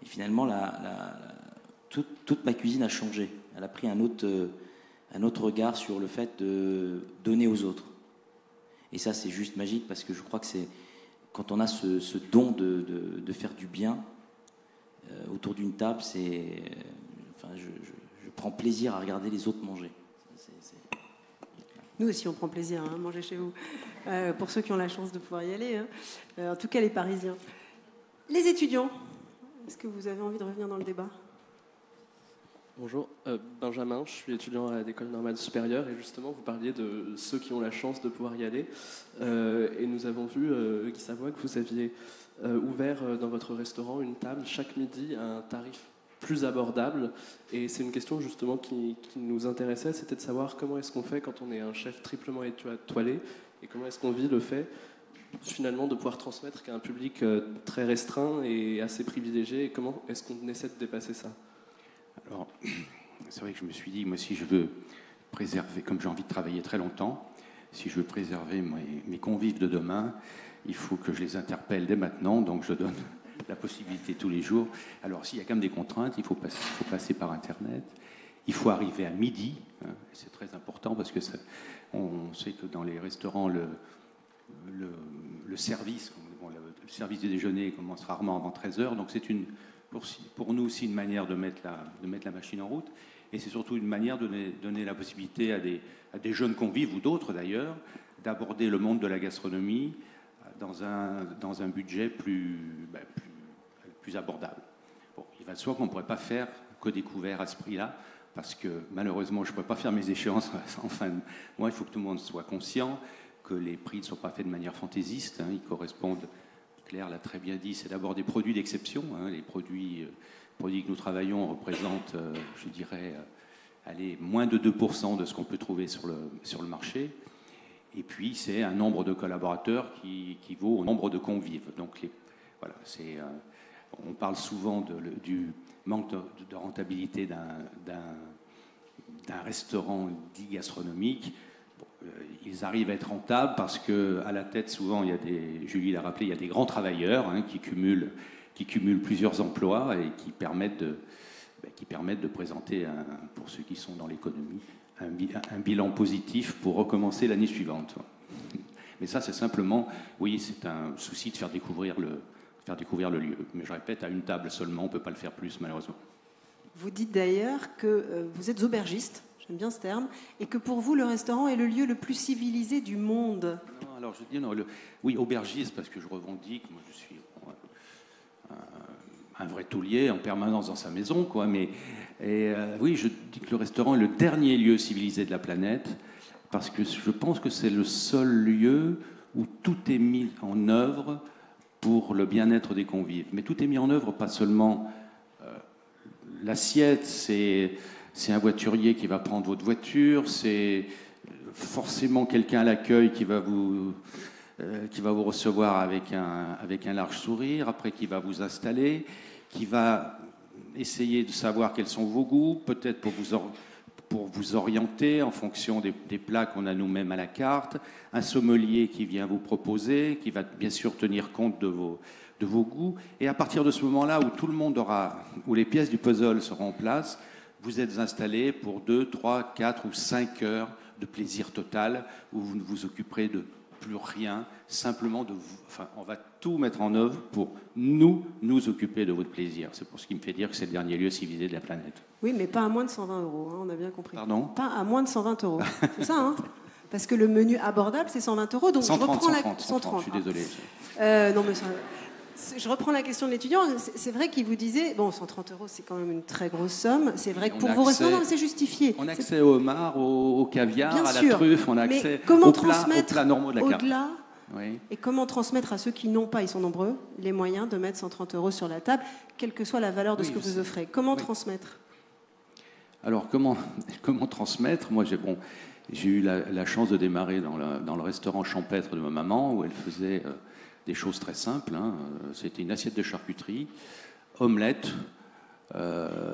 V: Et finalement, toute ma cuisine a changé. Elle a pris un autre regard sur le fait de donner aux autres. Et ça, c'est juste magique parce que je crois que c'est quand on a ce don de faire du bien autour d'une table, je prends plaisir à regarder les autres manger.
U: Nous aussi, on prend plaisir à manger chez vous. Pour ceux qui ont la chance de pouvoir y aller, en tout cas les Parisiens. Les étudiants, est-ce que vous avez envie de revenir dans le débat ?
D: Bonjour, Benjamin, je suis étudiant à l'École normale supérieure et justement vous parliez de ceux qui ont la chance de pouvoir y aller et nous avons vu, Guy Savoie, que vous aviez ouvert dans votre restaurant une table chaque midi à un tarif plus abordable et c'est une question justement qui nous intéressait, c'était de savoir comment est-ce qu'on fait quand on est un chef triplement étoilé et comment est-ce qu'on vit le fait finalement de pouvoir transmettre qu'à un public très restreint et assez privilégié et comment est-ce qu'on essaie de dépasser ça ?
B: Alors, c'est vrai que je me suis dit, moi, si je veux préserver, comme j'ai envie de travailler très longtemps, si je veux préserver mes convives de demain, il faut que je les interpelle dès maintenant, donc je donne la possibilité tous les jours. Alors, s'il y a quand même des contraintes, il faut passer par Internet, il faut arriver à midi, hein, c'est très important parce que on sait que dans les restaurants, le service du déjeuner commence rarement avant 13h, donc c'est pour nous aussi une manière de mettre la machine en route, et c'est surtout une manière de donner la possibilité à des jeunes convives, ou d'autres d'ailleurs, d'aborder le monde de la gastronomie dans un budget plus abordable. Bon, il va de soi qu'on ne pourrait pas faire que des couverts à ce prix-là. parce que malheureusement, je ne pourrais pas faire mes échéances en fin de mois. Il faut que tout le monde soit conscient que les prix ne sont pas faits de manière fantaisiste. Ils correspondent, Claire l'a très bien dit, c'est d'abord des produits d'exception. Les produits que nous travaillons représentent, je dirais, moins de 2% de ce qu'on peut trouver sur le marché. Et puis, c'est un nombre de collaborateurs qui vaut au nombre de convives. Donc, voilà, on parle souvent du manque de rentabilité d'un restaurant dit gastronomique. Ils arrivent à être rentables parce qu'à la tête, souvent, Julie l'a rappelé, il y a des grands travailleurs qui cumulent plusieurs emplois et qui permettent de présenter, pour ceux qui sont dans l'économie, un bilan positif pour recommencer l'année suivante. Mais ça, c'est simplement, oui, c'est un souci de faire découvrir le lieu. Mais je répète, à une table seulement, on ne peut pas le faire plus, malheureusement.
U: Vous dites d'ailleurs que vous êtes aubergiste, j'aime bien ce terme, et que pour vous, le restaurant est le lieu le plus civilisé du monde.
B: Non, alors je dis non, oui, aubergiste, parce que je revendique, moi je suis un vrai taulier en permanence dans sa maison, quoi. Oui, je dis que le restaurant est le dernier lieu civilisé de la planète, parce que je pense que c'est le seul lieu où tout est mis en œuvre pour le bien-être des convives. Mais tout est mis en œuvre, pas seulement l'assiette, c'est un voiturier qui va prendre votre voiture, c'est forcément quelqu'un à l'accueil qui va vous recevoir avec un large sourire, après qui va vous installer, qui va essayer de savoir quels sont vos goûts, peut-être pour vous orienter en fonction des plats qu'on a nous-mêmes à la carte, un sommelier qui vient vous proposer, qui va bien sûr tenir compte de vos goûts, et à partir de ce moment-là où les pièces du puzzle seront en place, vous êtes installé pour 2, 3, 4 ou 5 heures de plaisir total, où vous ne vous occuperez de plus rien, simplement on va tout mettre en œuvre pour nous occuper de votre plaisir. C'est pour ce qui me fait dire que c'est le dernier lieu civilisé de la planète.
U: Oui, mais pas à moins de 120 €, on a bien compris.
B: Pardon ?
U: Pas à moins de 120 €. C'est ça, parce que le menu abordable, c'est 120 €. Donc
B: 130,
U: je reprends
B: 130, je suis désolé.
U: Non, mais je reprends la question de l'étudiant. C'est vrai qu'il vous disait, 130 €, c'est quand même une très grosse somme. C'est vrai que pour vos restaurants, c'est justifié.
B: On a accès au homard, au caviar,
U: bien
B: à la
U: sûr,
B: truffe, on a accès aux plats normaux de la carte.
U: Au-delà,
B: oui.
U: Et comment transmettre à ceux qui n'ont pas, ils sont nombreux, les moyens de mettre 130 € sur la table, quelle que soit la valeur de ce que vous offrez. Comment transmettre ?
B: Alors, comment transmettre ? Moi, j'ai eu la chance de démarrer dans le restaurant champêtre de ma maman, où elle faisait des choses très simples. C'était une assiette de charcuterie, omelette,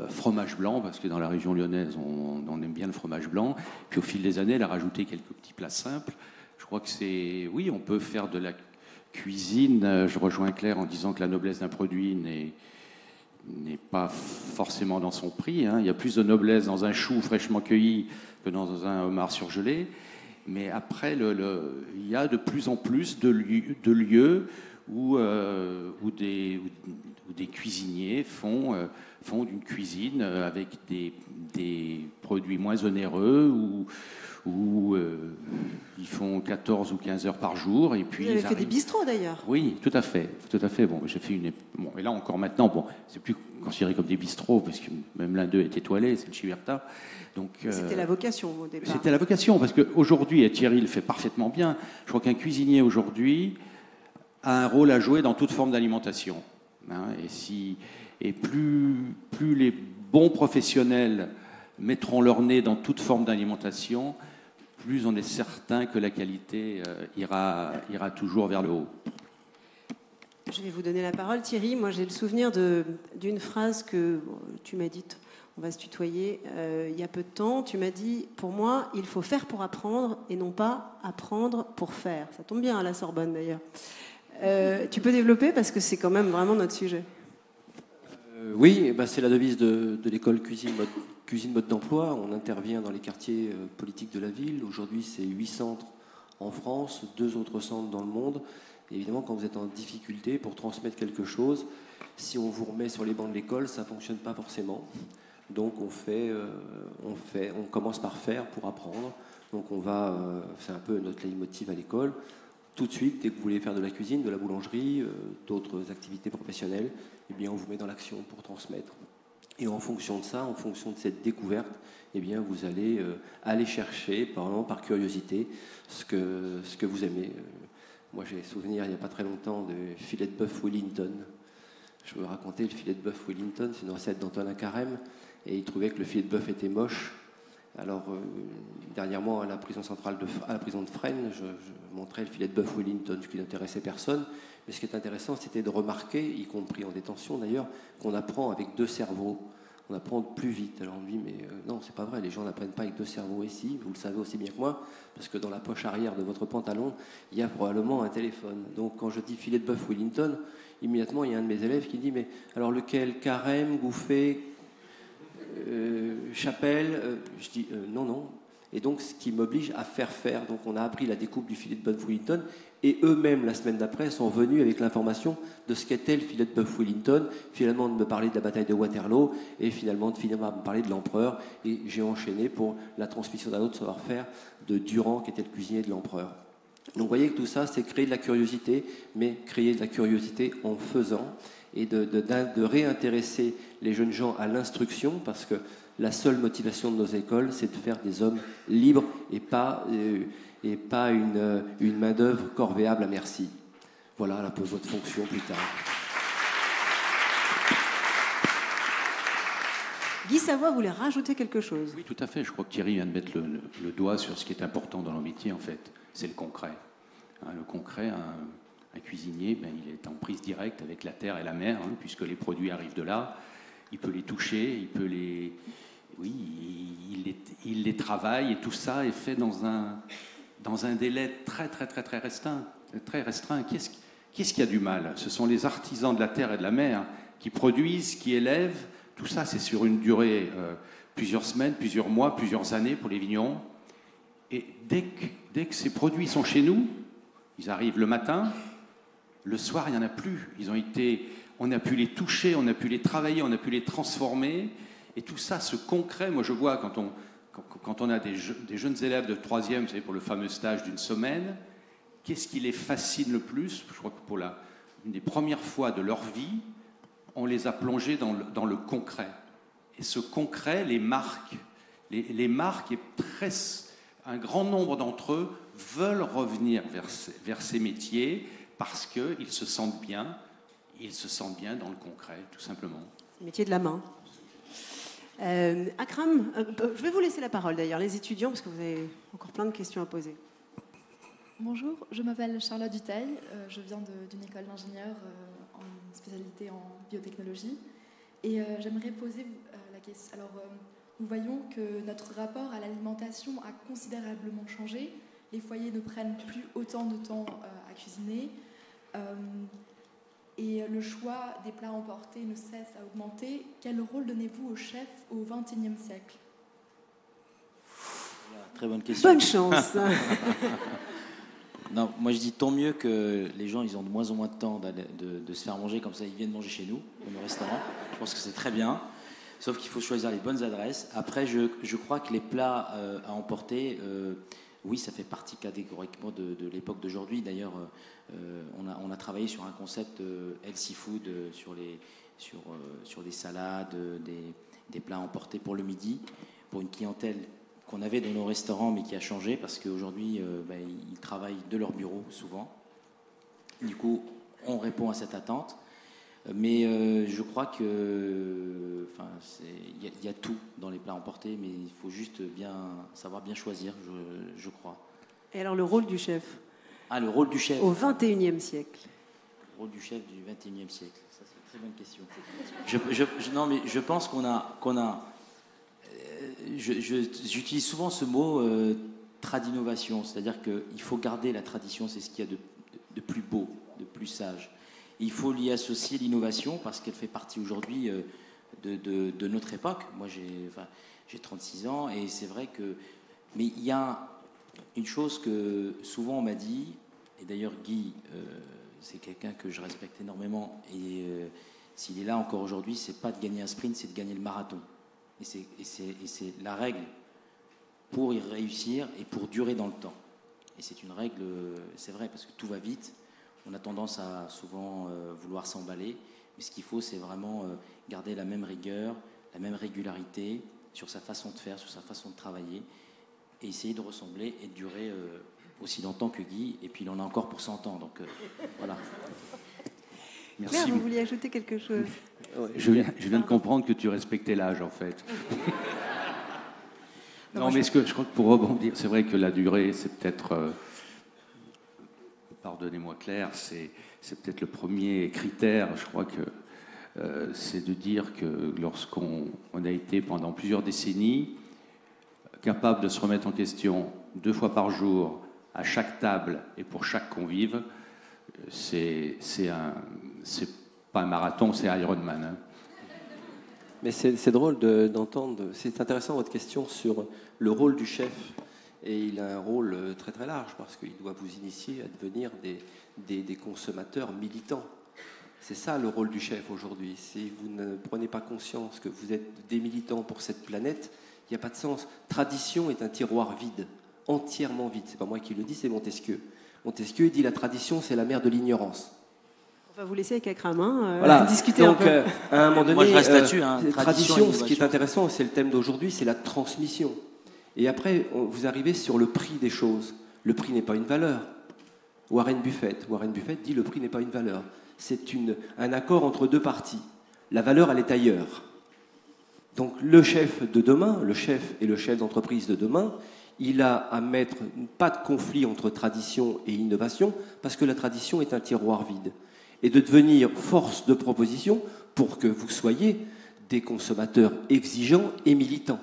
B: fromage blanc, parce que dans la région lyonnaise, on aime bien le fromage blanc. Puis au fil des années, elle a rajouté quelques petits plats simples. Je crois que oui, on peut faire de la cuisine. Je rejoins Claire en disant que la noblesse d'un produit n'est pas forcément dans son prix. Il y a plus de noblesse dans un chou fraîchement cueilli que dans un homard surgelé. Mais après, il y a de plus en plus de lieux où des cuisiniers font d'une cuisine avec des produits moins onéreux où ils font 14 ou 15 heures par jour. Et puis
U: vous avez fait des bistrots d'ailleurs.
B: Oui, tout à fait. J'ai fait et là encore maintenant, c'est plus considéré comme des bistrots, parce que même l'un d'eux est étoilé, c'est le Chiverta. Donc,
U: c'était la vocation au départ.
B: C'était la vocation, parce qu'aujourd'hui, et Thierry le fait parfaitement bien, je crois qu'un cuisinier aujourd'hui a un rôle à jouer dans toute forme d'alimentation. Et plus les bons professionnels mettront leur nez dans toute forme d'alimentation, plus on est certain que la qualité ira toujours vers le haut.
U: Je vais vous donner la parole, Thierry. Moi, j'ai le souvenir d'une phrase que tu m'as dite, on va se tutoyer, il y a peu de temps. Tu m'as dit, pour moi, il faut faire pour apprendre et non pas apprendre pour faire. Ça tombe bien à la Sorbonne, d'ailleurs. Tu peux développer, parce que c'est quand même vraiment notre sujet.
G: Oui, c'est la devise de l'école cuisine mode d'emploi. On intervient dans les quartiers politiques de la ville. Aujourd'hui, c'est 8 centres en France, 2 autres centres dans le monde. Et évidemment, quand vous êtes en difficulté pour transmettre quelque chose, si on vous remet sur les bancs de l'école, ça ne fonctionne pas forcément. Donc on commence par faire pour apprendre. Donc c'est un peu notre leitmotiv à l'école. Tout de suite, dès que vous voulez faire de la cuisine, de la boulangerie, d'autres activités professionnelles, eh bien on vous met dans l'action pour transmettre. Et en fonction de ça, en fonction de cette découverte, eh bien, vous allez aller chercher, par curiosité, ce que vous aimez. Moi, j'ai souvenir, il n'y a pas très longtemps, de filet de bœuf Wellington. Je me racontais, le filet de bœuf Wellington, c'est une recette d'Antonin Carême, et il trouvait que le filet de bœuf était moche. Alors, dernièrement, à la prison centrale à la prison de Fresnes, je montrais le filet de bœuf Wellington, ce qui n'intéressait personne. Mais ce qui est intéressant, c'était de remarquer, y compris en détention d'ailleurs, qu'on apprend avec deux cerveaux. On apprend plus vite. Alors on me dit, mais non, c'est pas vrai, les gens n'apprennent pas avec deux cerveaux ici, vous le savez aussi bien que moi, parce que dans la poche arrière de votre pantalon, il y a probablement un téléphone. Donc quand je dis filet de bœuf Wellington, immédiatement il y a un de mes élèves qui dit, mais alors lequel? Carême, Gouffet, Chapelle? Je dis, non. Et donc ce qui m'oblige à faire. Donc on a appris la découpe du filet de bœuf Wellington, et eux-mêmes, la semaine d'après, sont venus avec l'information de ce qu'était le filet de bœuf Wellington, finalement de me parler de la bataille de Waterloo, et finalement de me parler de l'empereur, et j'ai enchaîné pour la transmission d'un autre savoir-faire de Durand, qui était le cuisinier de l'empereur. Donc vous voyez que tout ça, c'est créer de la curiosité, mais créer de la curiosité en faisant, et de réintéresser les jeunes gens à l'instruction, parce que la seule motivation de nos écoles, c'est de faire des hommes libres et pas une main-d'œuvre corvéable à merci. Voilà un peu votre fonction plus tard.
U: Guy Savoie voulait rajouter quelque chose.
B: Oui, tout à fait. Je crois que Thierry vient de mettre le doigt sur ce qui est important dans le métier, en fait. C'est le concret. Le concret, un cuisinier, il est en prise directe avec la terre et la mer, puisque les produits arrivent de là. Il peut les toucher, il peut les... Oui, il les travaille, et tout ça est fait dans un délai très restreint. Très restreint. Qu'est-ce qui a du mal? Ce sont les artisans de la terre et de la mer qui produisent, qui élèvent. Tout ça, c'est sur une durée, plusieurs semaines, plusieurs mois, plusieurs années pour les vignerons. Et dès que ces produits sont chez nous, ils arrivent le matin, le soir, il n'y en a plus. On a pu les toucher, on a pu les travailler, on a pu les transformer. Et tout ça, ce concret, moi je vois quand on a des jeunes élèves de 3e, vous savez, pour le fameux stage d'une semaine, qu'est-ce qui les fascine le plus? Je crois que pour une des premières fois de leur vie, on les a plongés dans le concret. Et ce concret les marque. Les marque, et un grand nombre d'entre eux veulent revenir vers ces métiers parce qu'ils se sentent bien. Ils se sentent bien dans le concret, tout simplement.
U: C'est le métier de la main. Akram, je vais vous laisser la parole d'ailleurs, les étudiants, parce que vous avez encore plein de questions à poser.
I: Bonjour, je m'appelle Charlotte Dutail, je viens d'une école d'ingénieur en spécialité en biotechnologie, et j'aimerais poser la question. Alors, nous voyons que notre rapport à l'alimentation a considérablement changé. Les foyers ne prennent plus autant de temps à cuisiner. Et le choix des plats emportés ne cesse à augmenter. Quel rôle donnez-vous aux chefs au XXIe siècle?
V: Très bonne question.
U: Bonne chance.
V: Non, moi je dis tant mieux que les gens ils ont de moins en moins de temps de se faire manger comme ça, ils viennent manger chez nous, au restaurant. Je pense que c'est très bien. Sauf qu'il faut choisir les bonnes adresses. Après, je crois que les plats à emporter, oui, ça fait partie catégoriquement de l'époque d'aujourd'hui. D'ailleurs, on a travaillé sur un concept healthy food, sur des salades, des plats emportés pour le midi, pour une clientèle qu'on avait dans nos restaurants, mais qui a changé parce qu'aujourd'hui, ils travaillent de leur bureau souvent. Du coup, on répond à cette attente. Mais je crois que, il y a tout dans les plats emportés, mais il faut juste savoir bien choisir, je crois.
U: Et alors le rôle du chef?
V: Le rôle du chef.
U: Au XXIe siècle.
V: Le rôle du chef du XXIe siècle. Ça, c'est une très bonne question. Non, mais je pense qu'on a j'utilise souvent ce mot tradinovation, c'est-à-dire qu'il faut garder la tradition, c'est ce qu'il y a de plus beau, de plus sage. Il faut y associer l'innovation parce qu'elle fait partie aujourd'hui de notre époque. Moi, j'ai 36 ans et c'est vrai que... Mais il y a une chose que souvent on m'a dit, et d'ailleurs Guy, c'est quelqu'un que je respecte énormément, et s'il est là encore aujourd'hui, c'est pas de gagner un sprint, c'est de gagner le marathon. Et c'est la règle pour y réussir et pour durer dans le temps. Et c'est une règle, c'est vrai, parce que tout va vite. On a tendance à souvent vouloir s'emballer. Mais ce qu'il faut, c'est vraiment garder la même rigueur, la même régularité sur sa façon de faire, sur sa façon de travailler, et essayer de ressembler et de durer aussi longtemps que Guy, et puis il en a encore pour 100 ans, donc voilà.
U: Claire,
B: Merci.
U: vous vouliez ajouter quelque chose?
B: Je viens de comprendre que tu respectais l'âge, en fait. Non, mais je crois que pour rebondir, c'est vrai que la durée, c'est peut-être, pardonnez-moi Claire, c'est peut-être le premier critère, je crois que c'est de dire que lorsqu'on a été pendant plusieurs décennies capable de se remettre en question 2 fois par jour, à chaque table et pour chaque convive, c'est pas un marathon, c'est Ironman. Hein.
G: Mais c'est drôle d'entendre, c'est intéressant votre question sur le rôle du chef. Et il a un rôle très très large parce qu'il doit vous initier à devenir des consommateurs militants. C'est ça le rôle du chef aujourd'hui. Si vous ne prenez pas conscience que vous êtes des militants pour cette planète, il n'y a pas de sens. Tradition est un tiroir vide, entièrement vide. C'est pas moi qui le dis, c'est Montesquieu. Montesquieu dit la tradition, c'est la mère de l'ignorance.
U: On va vous laisser avec Akramin
G: voilà.
U: discuter
G: donc,
U: un peu.
G: À un moment donné,
V: moi je reste là-dessus.
G: Tradition, ce qui est intéressant, c'est le thème d'aujourd'hui, c'est la transmission. Et après, vous arrivez sur le prix des choses. Le prix n'est pas une valeur. Warren Buffett dit le prix n'est pas une valeur. C'est un accord entre 2 parties. La valeur, elle est ailleurs. Donc le chef de demain, le chef et le chef d'entreprise de demain, il a à mettre pas de conflit entre tradition et innovation, parce que la tradition est un tiroir vide. Et de devenir force de proposition pour que vous soyez des consommateurs exigeants et militants.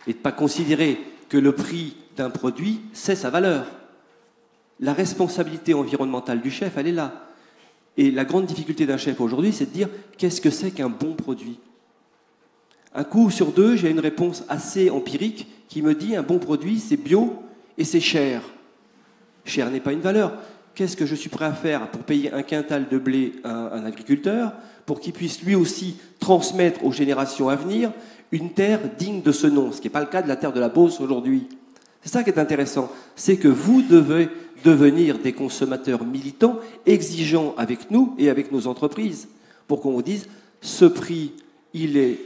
G: Et de ne pas considérer que le prix d'un produit, c'est sa valeur. La responsabilité environnementale du chef, elle est là. Et la grande difficulté d'un chef aujourd'hui, c'est de dire qu'est-ce que c'est qu'un bon produit. Un coup sur 2, j'ai une réponse assez empirique qui me dit un bon produit, c'est bio et c'est cher. Cher n'est pas une valeur. Qu'est-ce que je suis prêt à faire pour payer un quintal de blé à un agriculteur pour qu'il puisse lui aussi transmettre aux générations à venir une terre digne de ce nom, ce qui n'est pas le cas de la terre de la Beauce aujourd'hui. C'est ça qui est intéressant, c'est que vous devez devenir des consommateurs militants, exigeants avec nous et avec nos entreprises, pour qu'on vous dise, ce prix, il est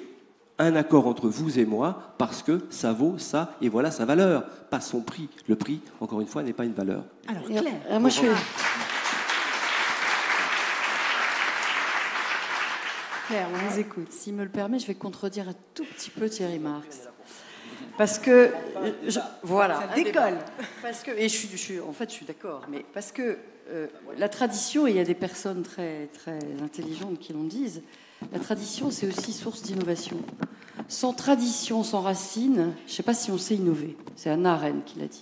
G: un accord entre vous et moi, parce que ça vaut ça, et voilà sa valeur, pas son prix. Le prix, encore une fois, n'est pas une valeur.
U: Alors, Claire,
A: moi je suis...
U: Claire, on vous écoute.
A: S'il me le permet, je vais contredire un tout petit peu Thierry Marx. Parce que... voilà.
U: Ça décolle.
A: Parce que, et je suis d'accord, mais parce que la tradition, et il y a des personnes très, très intelligentes qui l'en disent, la tradition, c'est aussi source d'innovation. Sans tradition, sans racines, je ne sais pas si on sait innover. C'est Hannah Arendt qui l'a dit.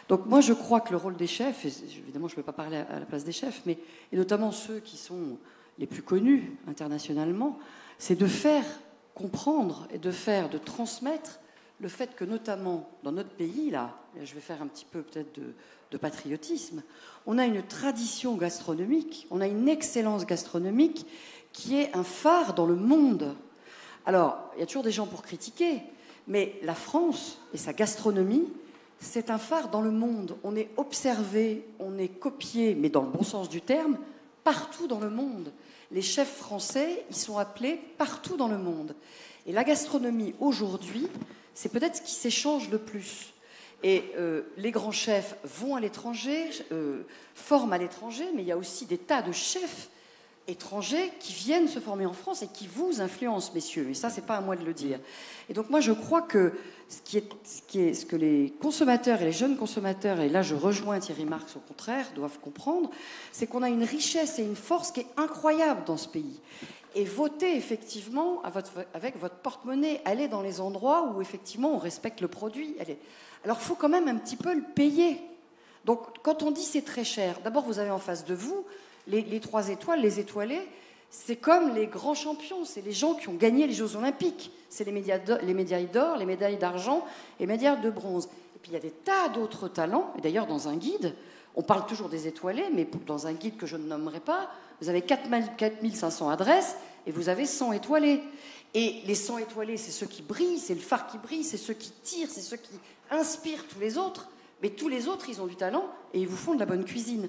A: Donc moi, je crois que le rôle des chefs, et évidemment, je ne peux pas parler à la place des chefs, mais et notamment ceux qui sont les plus connus internationalement, c'est de faire comprendre et de transmettre le fait que, notamment dans notre pays, là, je vais faire un petit peu peut-être de patriotisme, on a une tradition gastronomique, on a une excellence gastronomique qui est un phare dans le monde. Alors, il y a toujours des gens pour critiquer, mais la France et sa gastronomie, c'est un phare dans le monde. On est observé, on est copié, mais dans le bon sens du terme, partout dans le monde. Les chefs français, ils sont appelés partout dans le monde. Et la gastronomie, aujourd'hui, c'est peut-être ce qui s'échange le plus. Et les grands chefs vont à l'étranger, forment à l'étranger, mais il y a aussi des tas de chefs étrangers qui viennent se former en France et qui vous influencent, messieurs. Et ça, c'est pas à moi de le dire. Et donc moi, je crois que ce que les consommateurs et les jeunes consommateurs, et là je rejoins Thierry Marx au contraire, doivent comprendre, c'est qu'on a une richesse et une force qui est incroyable dans ce pays. Et votez effectivement avec votre porte-monnaie. Allez dans les endroits où effectivement on respecte le produit. Alors il faut quand même un petit peu le payer. Donc quand on dit c'est très cher, d'abord vous avez en face de vous les 3 étoiles, les étoilés, c'est comme les grands champions, c'est les gens qui ont gagné les Jeux Olympiques. C'est les médailles d'or, les médailles d'argent et les médailles de bronze. Et puis il y a des tas d'autres talents. Et d'ailleurs dans un guide, on parle toujours des étoilés, mais dans un guide que je ne nommerai pas, vous avez 4500 adresses et vous avez 100 étoilés. Et les 100 étoilés, c'est ceux qui brillent, c'est le phare qui brille, c'est ceux qui tirent, c'est ceux qui inspirent tous les autres. Mais tous les autres, ils ont du talent et ils vous font de la bonne cuisine.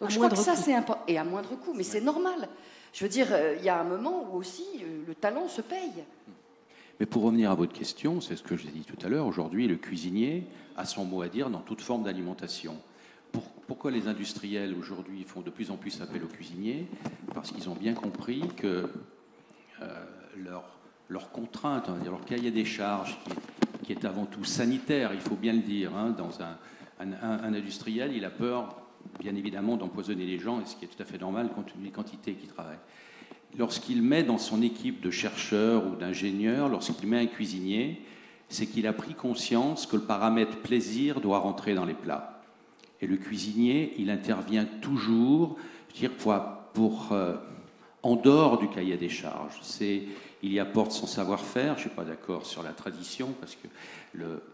A: Donc je crois que ça, c'est important. Et à moindre coût, mais c'est normal. Je veux dire, il y a un moment où aussi le talent se paye.
B: Mais pour revenir à votre question, c'est ce que j'ai dit tout à l'heure, aujourd'hui, le cuisinier a son mot à dire dans toute forme d'alimentation. Pourquoi les industriels, aujourd'hui, font de plus en plus appel aux cuisiniers? Parce qu'ils ont bien compris que leur contrainte, on va dire, leur cahier des charges, qui est avant tout sanitaire, il faut bien le dire, hein, dans un industriel, il a peur, bien évidemment, d'empoisonner les gens, et ce qui est tout à fait normal compte tenu des quantités qui travaillent. Lorsqu'il met dans son équipe de chercheurs ou d'ingénieurs, lorsqu'il met un cuisinier, c'est qu'il a pris conscience que le paramètre plaisir doit rentrer dans les plats. Et le cuisinier, il intervient toujours, je veux dire, en dehors du cahier des charges. Il y apporte son savoir-faire. Je ne suis pas d'accord sur la tradition, parce que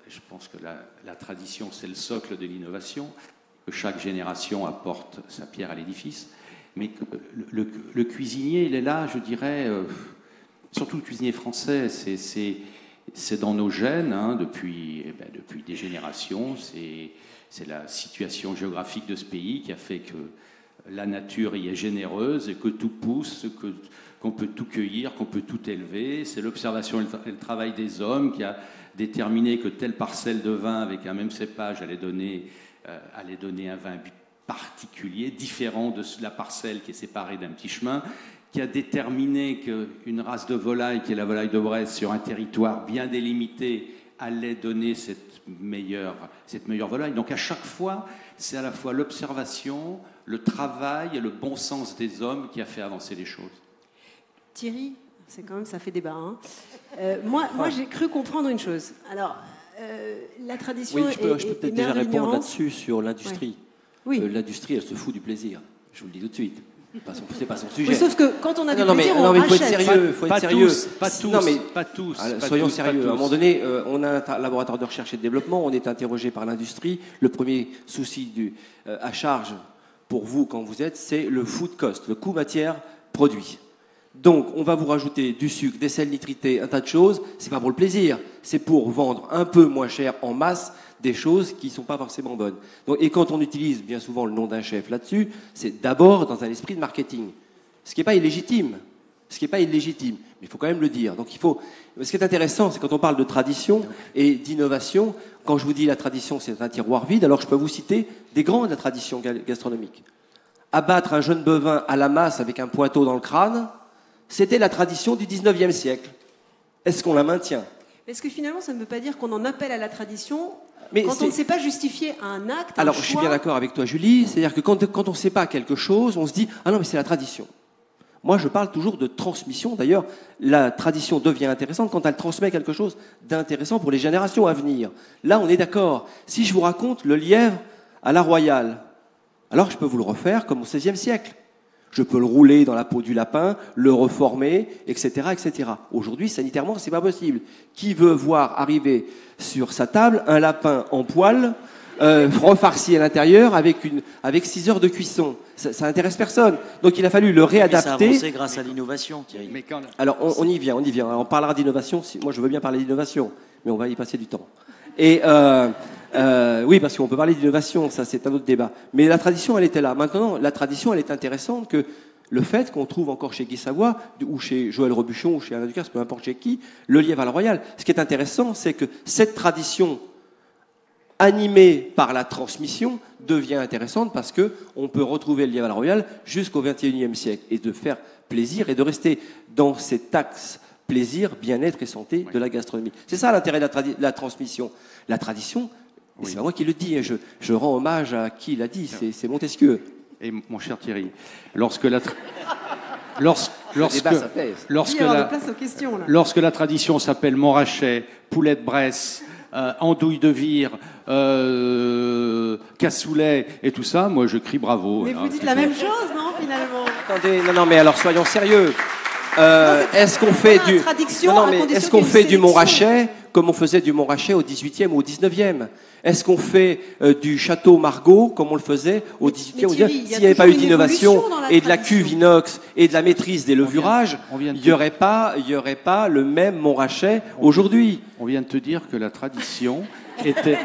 B: je pense que la tradition, c'est le socle de l'innovation, que chaque génération apporte sa pierre à l'édifice. Mais le cuisinier, il est là, je dirais, surtout le cuisinier français, c'est dans nos gènes, hein, depuis des générations. C'est la situation géographique de ce pays qui a fait que la nature y est généreuse et que tout pousse, qu'on peut tout cueillir, qu'on peut tout élever. C'est l'observation et le travail des hommes qui a déterminé que telle parcelle de vin avec un même cépage allait donner un vin particulier, différent de la parcelle qui est séparée d'un petit chemin, qui a déterminé qu'une race de volaille, qui est la volaille de Bresse, sur un territoire bien délimité, allait donner cette meilleure volaille. Donc à chaque fois, c'est à la fois l'observation, le travail et le bon sens des hommes qui a fait avancer les choses.
U: Thierry, ça fait débat. Hein. Moi, j'ai cru comprendre une chose. Alors, la tradition
G: oui, je peux peut-être déjà répondre
U: l'ignorance.
G: là-dessus sur l'industrie.
U: Oui.
G: L'industrie, elle se fout du plaisir. Je vous le dis tout de suite. C'est pas son sujet.
U: Oui, sauf que quand on a du plaisir,
G: on
U: rachète.
G: Il faut être sérieux.
B: Pas tous.
G: Soyons sérieux. À un moment donné, on a un laboratoire de recherche et de développement. On est interrogé par l'industrie. Le premier souci à charge pour vous quand vous êtes, c'est le food cost, le coût matière produit. Donc, on va vous rajouter du sucre, des sels nitrités, un tas de choses. C'est pas pour le plaisir. C'est pour vendre un peu moins cher en masse des choses qui ne sont pas forcément bonnes. Donc, et quand on utilise bien souvent le nom d'un chef là-dessus, c'est d'abord dans un esprit de marketing. Ce qui n'est pas illégitime. Mais il faut quand même le dire. Donc, ce qui est intéressant, c'est quand on parle de tradition et d'innovation, quand je vous dis la tradition, c'est un tiroir vide, alors je peux vous citer des grands de la tradition gastronomique. Abattre un jeune bovin à la masse avec un pointeau dans le crâne, c'était la tradition du 19e siècle. Est-ce qu'on la maintient?
U: Est-ce que finalement, ça ne veut pas dire qu'on en appelle à la tradition
G: quand
U: on ne sait pas justifier un acte,
G: Alors,
U: un choix.
G: je suis bien d'accord avec toi, Julie. C'est-à-dire que quand on ne sait pas quelque chose, on se dit « Ah non, mais c'est la tradition ». Moi, je parle toujours de transmission. D'ailleurs, la tradition devient intéressante quand elle transmet quelque chose d'intéressant pour les générations à venir. Là, on est d'accord. Si je vous raconte le lièvre à la royale, alors je peux vous le refaire comme au XVIe siècle. Je peux le rouler dans la peau du lapin, le reformer, etc., etc. Aujourd'hui, sanitairement, c'est pas possible. Qui veut voir arriver sur sa table un lapin en poil, refarci à l'intérieur avec 6 heures de cuisson? Ça intéresse personne. Donc il a fallu le réadapter.
V: Mais ça a avancé grâce à l'innovation, Thierry.
G: Alors on y vient. Alors, on parlera d'innovation. Moi, je veux bien parler d'innovation, mais on va y passer du temps. Et oui, parce qu'on peut parler d'innovation, ça c'est un autre débat. Mais la tradition, elle était là. Maintenant, la tradition, elle est intéressante que le fait qu'on trouve encore chez Guy Savoy, ou chez Joël Robuchon, ou chez Alain Ducasse, peu importe chez qui, le lièvre à la royale. Ce qui est intéressant, c'est que cette tradition animée par la transmission devient intéressante parce qu'on peut retrouver le lièvre à la royale jusqu'au XXIe siècle et de faire plaisir et de rester dans cet axe plaisir, bien-être et santé de la gastronomie. C'est ça l'intérêt de la transmission. La tradition, c'est pas moi qui le dis, je rends hommage à qui l'a dit, c'est Montesquieu.
B: Et mon cher Thierry, lorsque la tradition s'appelle Montrachet, poulet de Bresse, andouille de Vire, cassoulet et tout ça, moi je crie bravo.
U: Mais vous dites la même chose, non, finalement?
G: Attendez, non, mais alors soyons sérieux. Est-ce qu'on fait du Montrachet comme on faisait du Montrachet au 18e ou au 19e? Est-ce qu'on fait du château Margaux comme on le faisait au 18e ou 19e? S'il n'y avait pas eu d'innovation et de la cuve inox et de la maîtrise des levurages, il n'y aurait pas le même Montrachet aujourd'hui.
B: On vient de te dire que la tradition était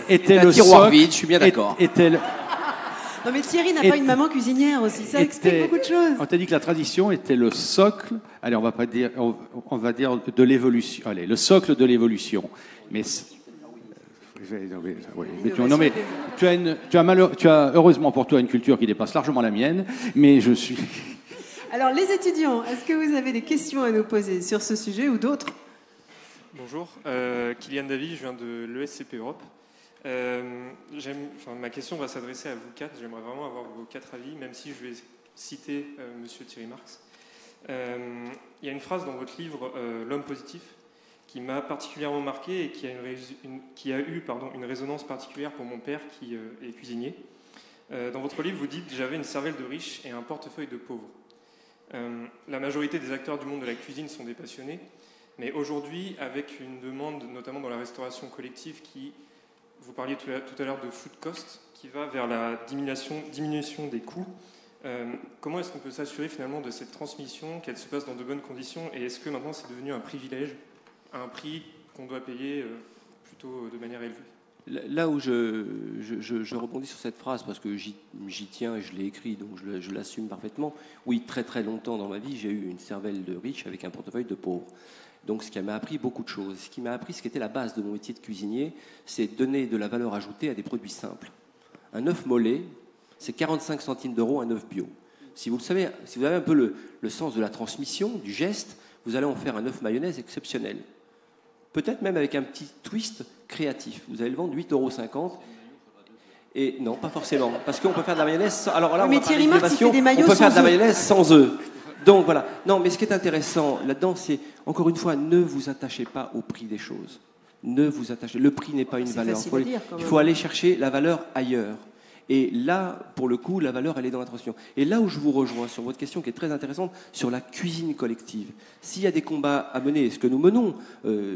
U: était
B: le
G: tiroir
B: socle,
G: vide, je suis bien d'accord.
U: Non, Non mais Thierry n'a pas une maman cuisinière aussi, ça explique beaucoup de choses.
J: On t'a dit que la tradition était le socle, allez, on va dire de l'évolution, allez, le socle de l'évolution. Mais non, mais tu as heureusement pour toi une culture qui dépasse largement la mienne, mais je suis...
U: Alors les étudiants, est-ce que vous avez des questions à nous poser sur ce sujet ou d'autres?
K: Bonjour, Kylian Davy, je viens de l'ESCP Europe. Ma question va s'adresser à vous quatre. J'aimerais vraiment avoir vos quatre avis, même si je vais citer Monsieur Thierry Marx. Il y a une phrase dans votre livre L'homme positif qui m'a particulièrement marqué et qui a eu une résonance particulière pour mon père qui est cuisinier. Dans votre livre, vous dites « J'avais une cervelle de riche et un portefeuille de pauvre ». La majorité des acteurs du monde de la cuisine sont des passionnés, mais aujourd'hui, avec une demande, notamment dans la restauration collective, vous parliez tout à l'heure de food cost, qui va vers la diminution des coûts. Comment est-ce qu'on peut s'assurer finalement de cette transmission, qu'elle se passe dans de bonnes conditions, et est-ce que maintenant c'est devenu un privilège, un prix qu'on doit payer plutôt de manière élevée?
G: Là où je rebondis sur cette phrase, parce que j'y tiens et je l'ai écrit, donc je l'assume parfaitement. Oui, très très longtemps dans ma vie, j'ai eu une cervelle de riche avec un portefeuille de pauvre. Donc ce qui m'a appris beaucoup de choses. Ce qui m'a appris, ce qui était la base de mon métier de cuisinier, c'est donner de la valeur ajoutée à des produits simples. Un œuf mollet, c'est 45 centimes d'euros un œuf bio. Si vous le savez, si vous avez un peu le sens de la transmission, du geste, vous allez en faire un œuf mayonnaise exceptionnel. Peut-être même avec un petit twist créatif. Vous allez le vendre 8,50 €. Et non, pas forcément, parce qu'on peut faire de la mayonnaise sans... Alors là,
U: mais Thierry Marx, il fait des maillots
G: on peut faire de la
U: sans œufs.
G: mayonnaise sans œufs. Donc voilà. Non, mais ce qui est intéressant là-dedans, c'est, encore une fois, ne vous attachez pas au prix des choses. Ne vous attachez. Le prix n'est pas une valeur. Il faut aller chercher la valeur ailleurs. Et là, pour le coup, la valeur, elle est dans la transmission. Et là où je vous rejoins sur votre question qui est très intéressante, sur la cuisine collective. S'il y a des combats à mener, ce que nous menons,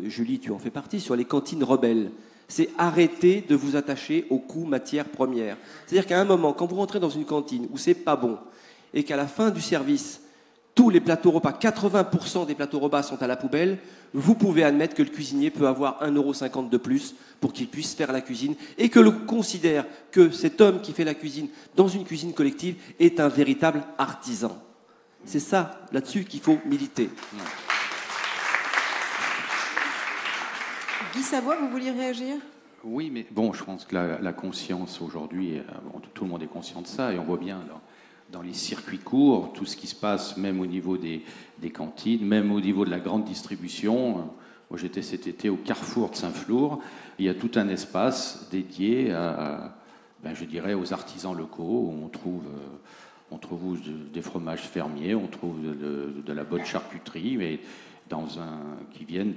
G: Julie, tu en fais partie, sur les cantines rebelles, c'est arrêter de vous attacher aux coûts matières premières. C'est-à-dire qu'à un moment, quand vous rentrez dans une cantine où c'est pas bon, et qu'à la fin du service, tous les plateaux repas, 80% des plateaux repas sont à la poubelle, vous pouvez admettre que le cuisinier peut avoir 1,50 € de plus pour qu'il puisse faire la cuisine et que l'on considère que cet homme qui fait la cuisine dans une cuisine collective est un véritable artisan. C'est ça, là-dessus, qu'il faut militer.
U: Guy Savoie, vous vouliez réagir?
J: Oui, mais bon, je pense que la conscience aujourd'hui, tout le monde est conscient de ça et on voit bien dans les circuits courts, tout ce qui se passe, même au niveau des cantines, même au niveau de la grande distribution. Moi, j'étais cet été au Carrefour de Saint-Flour. Il y a tout un espace dédié je dirais, aux artisans locaux, où on trouve des fromages fermiers, on trouve de la bonne charcuterie, mais qui viennent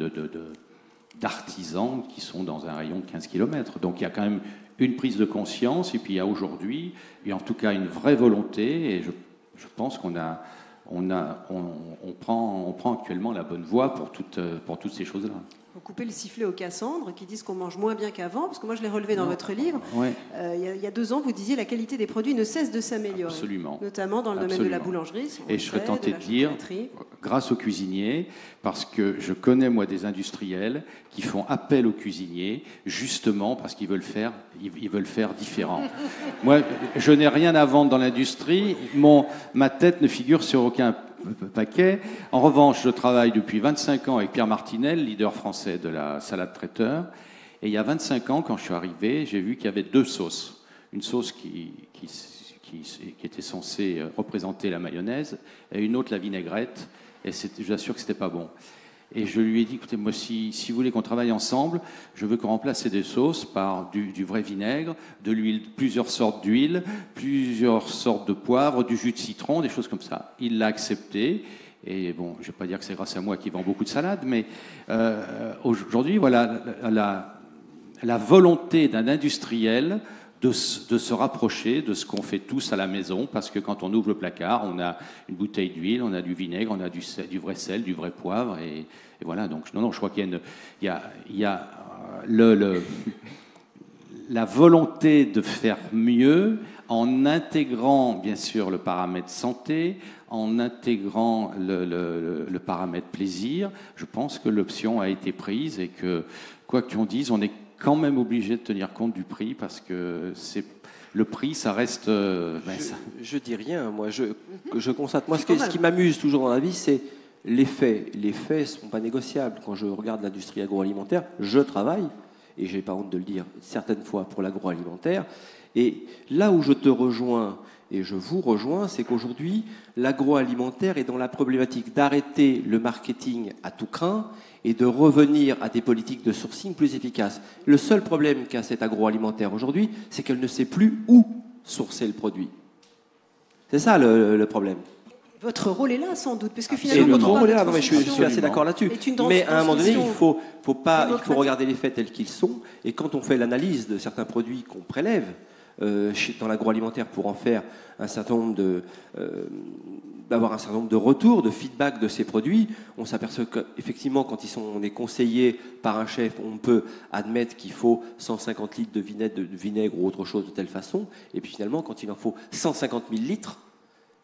J: d'artisans qui sont dans un rayon de 15 km. Donc il y a quand même une prise de conscience, et puis il y a aujourd'hui, et en tout cas une vraie volonté, et je pense qu'on prend actuellement la bonne voie pour toutes ces choses-là.
U: Vous coupez le sifflet aux Cassandres qui disent qu'on mange moins bien qu'avant, parce que moi je l'ai relevé dans votre livre.
J: Ouais.
U: Il y a 2 ans, vous disiez la qualité des produits ne cesse de s'améliorer.
J: Absolument.
U: Notamment dans le domaine de la boulangerie.
J: Et je serais tenté de dire, grâce aux cuisiniers, parce que je connais moi des industriels qui font appel aux cuisiniers, justement parce qu'ils veulent faire différent. Moi, je n'ai rien à vendre dans l'industrie, ma tête ne figure sur aucun paquet. En revanche, je travaille depuis 25 ans avec Pierre Martinel, leader français de la salade traiteur. Et il y a 25 ans, quand je suis arrivé, j'ai vu qu'il y avait 2 sauces. Une sauce qui était censée représenter la mayonnaise et une autre la vinaigrette. Et je vous assure que c'était pas bon. Et je lui ai dit, écoutez, moi, si vous voulez qu'on travaille ensemble, je veux qu'on remplace ces 2 sauces par du vrai vinaigre, de l'huile, plusieurs sortes d'huile, plusieurs sortes de poivre, du jus de citron, des choses comme ça. Il l'a accepté. Et bon, je ne vais pas dire que c'est grâce à moi qui vend beaucoup de salades, mais aujourd'hui, voilà la volonté d'un industriel de se rapprocher de ce qu'on fait tous à la maison, parce que quand on ouvre le placard, on a une bouteille d'huile, on a du vinaigre, on a du vrai sel, du vrai poivre, et voilà. Donc non, je crois qu'il y a la volonté de faire mieux en intégrant bien sûr le paramètre santé, en intégrant le paramètre plaisir. Je pense que l'option a été prise et que, quoi qu'on dise, on est quand même obligé de tenir compte du prix, parce que le prix, ça reste...
G: Je dis rien, moi, je constate. Moi, ce qui m'amuse toujours dans la vie, c'est les faits. Les faits ne sont pas négociables. Quand je regarde l'industrie agroalimentaire, je travaille, et je n'ai pas honte de le dire, certaines fois pour l'agroalimentaire. Et là où je te rejoins, et je vous rejoins, c'est qu'aujourd'hui, l'agroalimentaire est dans la problématique d'arrêter le marketing à tout crin et de revenir à des politiques de sourcing plus efficaces. Le seul problème qu'a cet agroalimentaire aujourd'hui, c'est qu'elle ne sait plus où sourcer le produit. C'est ça le problème.
U: Votre rôle est là, sans doute, parce que finalement...
G: Et notre rôle est là, non, mais je suis assez d'accord là-dessus. Mais à un moment donné, il faut regarder les faits tels qu'ils sont, et quand on fait l'analyse de certains produits qu'on prélève dans l'agroalimentaire pour en faire un certain nombre d'avoir un certain nombre de retours, de feedback de ces produits, on s'aperçoit qu'effectivement, quand on est conseillé par un chef, on peut admettre qu'il faut 150 litres de vinaigre ou autre chose de telle façon, et puis finalement, quand il en faut 150 000 litres,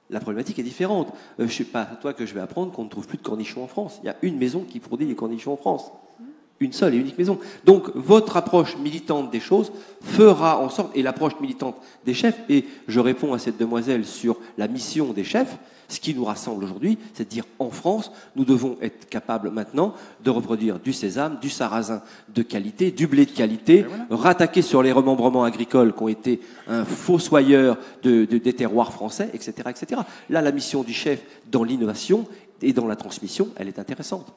G: la problématique est différente. Je ne sais pas à toi que je vais apprendre qu'on ne trouve plus de cornichons en France. Il y a une maison qui produit des cornichons en France. Une seule et unique maison. Donc, votre approche militante des choses fera en sorte, et l'approche militante des chefs, et je réponds à cette demoiselle sur la mission des chefs, ce qui nous rassemble aujourd'hui, c'est de dire en France, nous devons être capables maintenant de reproduire du sésame, du sarrasin de qualité, du blé de qualité, rattaquer sur les remembrements agricoles qui ont été un fossoyeur des terroirs français, etc., etc. Là, la mission du chef dans l'innovation et dans la transmission, elle est intéressante.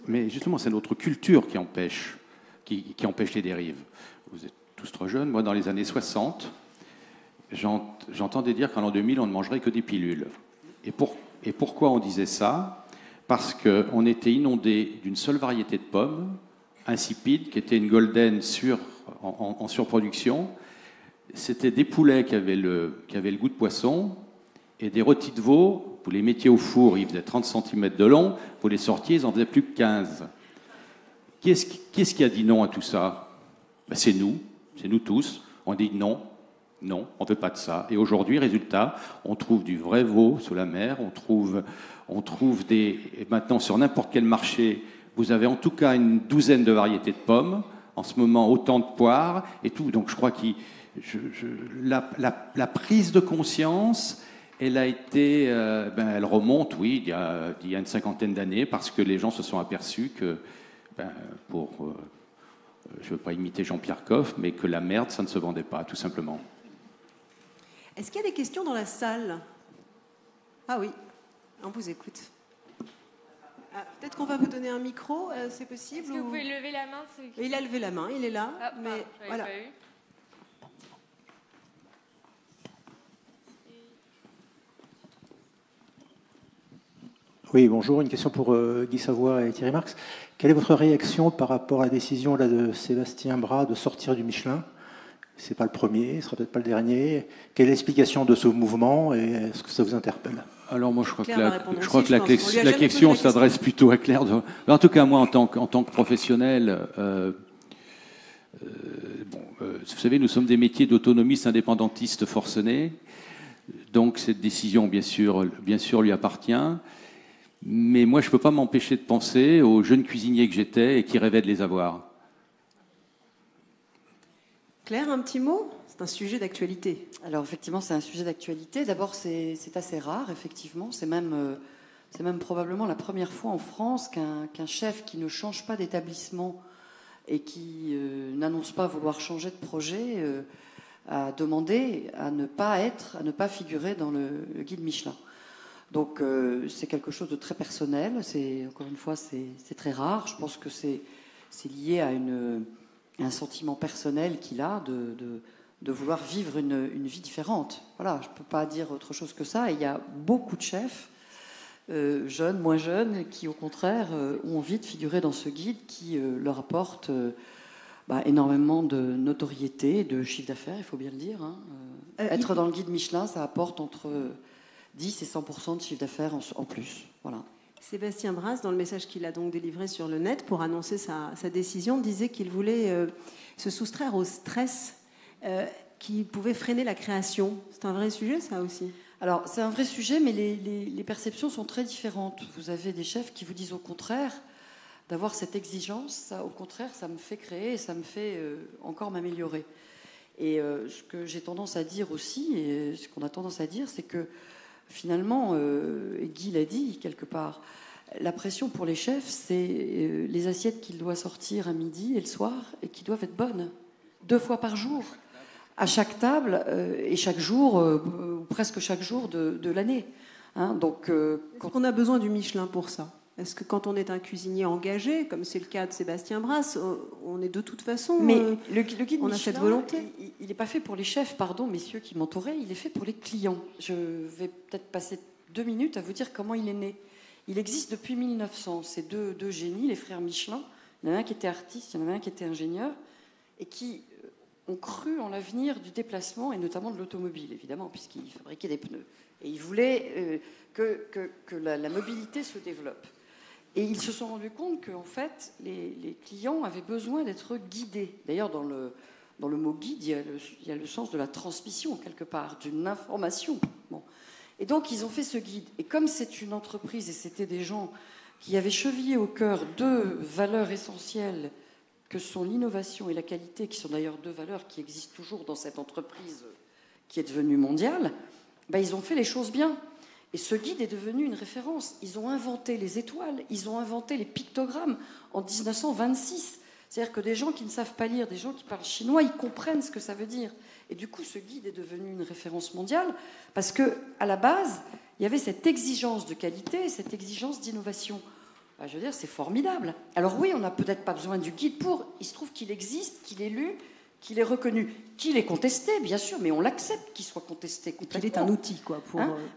J: Mais justement, c'est notre culture qui empêche les dérives. Vous êtes tous trop jeunes. Moi, dans les années 60, j'entendais dire qu'en l'an 2000, on ne mangerait que des pilules. Et pourquoi on disait ça? Parce qu'on était inondé d'une seule variété de pommes, insipide, qui était une golden en surproduction. C'était des poulets qui avaient le goût de poisson et des rôtis de veau. Vous les mettiez au four, ils faisaient 30 cm de long, vous les sortiez, ils n'en faisaient plus que 15. Qu'est-ce qui a dit non à tout ça? Ben, c'est nous tous. On dit non, on ne veut pas de ça. Et aujourd'hui, résultat, on trouve du vrai veau sous la mer, on trouve et maintenant sur n'importe quel marché, vous avez en tout cas une douzaine de variétés de pommes, en ce moment autant de poires et tout. Donc je crois que la prise de conscience... Elle a été, elle remonte, oui, il y a une 50aine d'années, parce que les gens se sont aperçus que, je ne veux pas imiter Jean-Pierre Coff, mais que la merde, ça ne se vendait pas, tout simplement.
U: Est-ce qu'il y a des questions dans la salle? Ah oui, on vous écoute. Peut-être qu'on va vous donner un micro, c'est possible?
H: Est-ce que vous pouvez lever la main?
U: Il a levé la main, il est là, mais voilà.
H: Pas eu.
L: Oui, bonjour. Une question pour Guy Savoie et Thierry Marx. Quelle est votre réaction par rapport à la décision de Sébastien Bras de sortir du Michelin? Ce n'est pas le premier, ce ne sera peut-être pas le dernier. Quelle est l'explication de ce mouvement et est-ce que ça vous interpelle?
J: Alors moi, je crois que la question s'adresse plutôt à Claire. En tout cas, moi, en tant que professionnel, vous savez, nous sommes des métiers d'autonomistes indépendantistes forcenés. Donc cette décision, bien sûr, lui appartient. Mais moi, je ne peux pas m'empêcher de penser aux jeunes cuisiniers que j'étais et qui rêvaient de les avoir.
U: Claire, un petit mot? C'est un sujet d'actualité.
A: Alors effectivement, c'est un sujet d'actualité. D'abord, c'est assez rare, effectivement. C'est même probablement la première fois en France qu'un chef qui ne change pas d'établissement et qui n'annonce pas vouloir changer de projet a demandé à ne pas figurer dans le guide Michelin. Donc c'est quelque chose de très personnel. Encore une fois, c'est très rare. Je pense que c'est lié à un sentiment personnel qu'il a de vouloir vivre une vie différente. Voilà, je ne peux pas dire autre chose que ça. Et il y a beaucoup de chefs, jeunes, moins jeunes, qui au contraire ont envie de figurer dans ce guide qui leur apporte énormément de notoriété, de chiffre d'affaires, il faut bien le dire. Être dans le guide Michelin, ça apporte entre 10 et 100% de chiffre d'affaires en plus. Voilà.
U: Sébastien Bras, dans le message qu'il a donc délivré sur le net pour annoncer sa décision, disait qu'il voulait se soustraire au stress qui pouvait freiner la création. C'est un vrai sujet, ça aussi?
A: Alors, c'est un vrai sujet, mais les perceptions sont très différentes. Vous avez des chefs qui vous disent au contraire, d'avoir cette exigence, ça, au contraire, ça me fait créer et ça me fait encore m'améliorer. Et ce que j'ai tendance à dire aussi, et ce qu'on a tendance à dire, c'est que finalement, et Guy l'a dit quelque part, la pression pour les chefs, c'est les assiettes qu'il doit sortir à midi et le soir et qui doivent être bonnes, 2 fois par jour, à chaque table et chaque jour, ou presque chaque jour de l'année. Hein, donc,
U: Est-ce qu'on a besoin du Michelin pour ça? Est-ce que quand on est un cuisinier engagé, comme c'est le cas de Sébastien Brasse, on est de toute façon...
A: Mais le guide
U: on a
A: Michelin,
U: cette volonté.
A: Il n'est pas fait pour les chefs, pardon, messieurs qui m'entouraient, il est fait pour les clients. Je vais peut-être passer 2 minutes à vous dire comment il est né. Il existe depuis 1900. C'est deux génies, les frères Michelin. Il y en a un qui était artiste, il y en a un qui était ingénieur, et qui ont cru en l'avenir du déplacement, et notamment de l'automobile, évidemment, puisqu'ils fabriquaient des pneus. Et ils voulaient que la mobilité se développe. Et ils se sont rendus compte qu'en fait, les clients avaient besoin d'être guidés. D'ailleurs, dans le mot guide, il y a le sens de la transmission, quelque part, d'une information. Bon. Et donc, ils ont fait ce guide. Et comme c'est une entreprise, et c'était des gens qui avaient chevillé au cœur 2 valeurs essentielles, que sont l'innovation et la qualité, qui sont d'ailleurs 2 valeurs qui existent toujours dans cette entreprise qui est devenue mondiale, ben, ils ont fait les choses bien. Et ce guide est devenu une référence. Ils ont inventé les étoiles, ils ont inventé les pictogrammes en 1926. C'est-à-dire que des gens qui ne savent pas lire, des gens qui parlent chinois, ils comprennent ce que ça veut dire. Et du coup, ce guide est devenu une référence mondiale parce qu'à la base, il y avait cette exigence de qualité, cette exigence d'innovation. Ben, je veux dire, c'est formidable. Alors oui, on n'a peut-être pas besoin du guide pour. Il se trouve qu'il existe, qu'il est lu, qu'il est reconnu, qu'il est contesté, bien sûr, mais on l'accepte qu'il soit contesté complètement.
U: Il est un outil, quoi.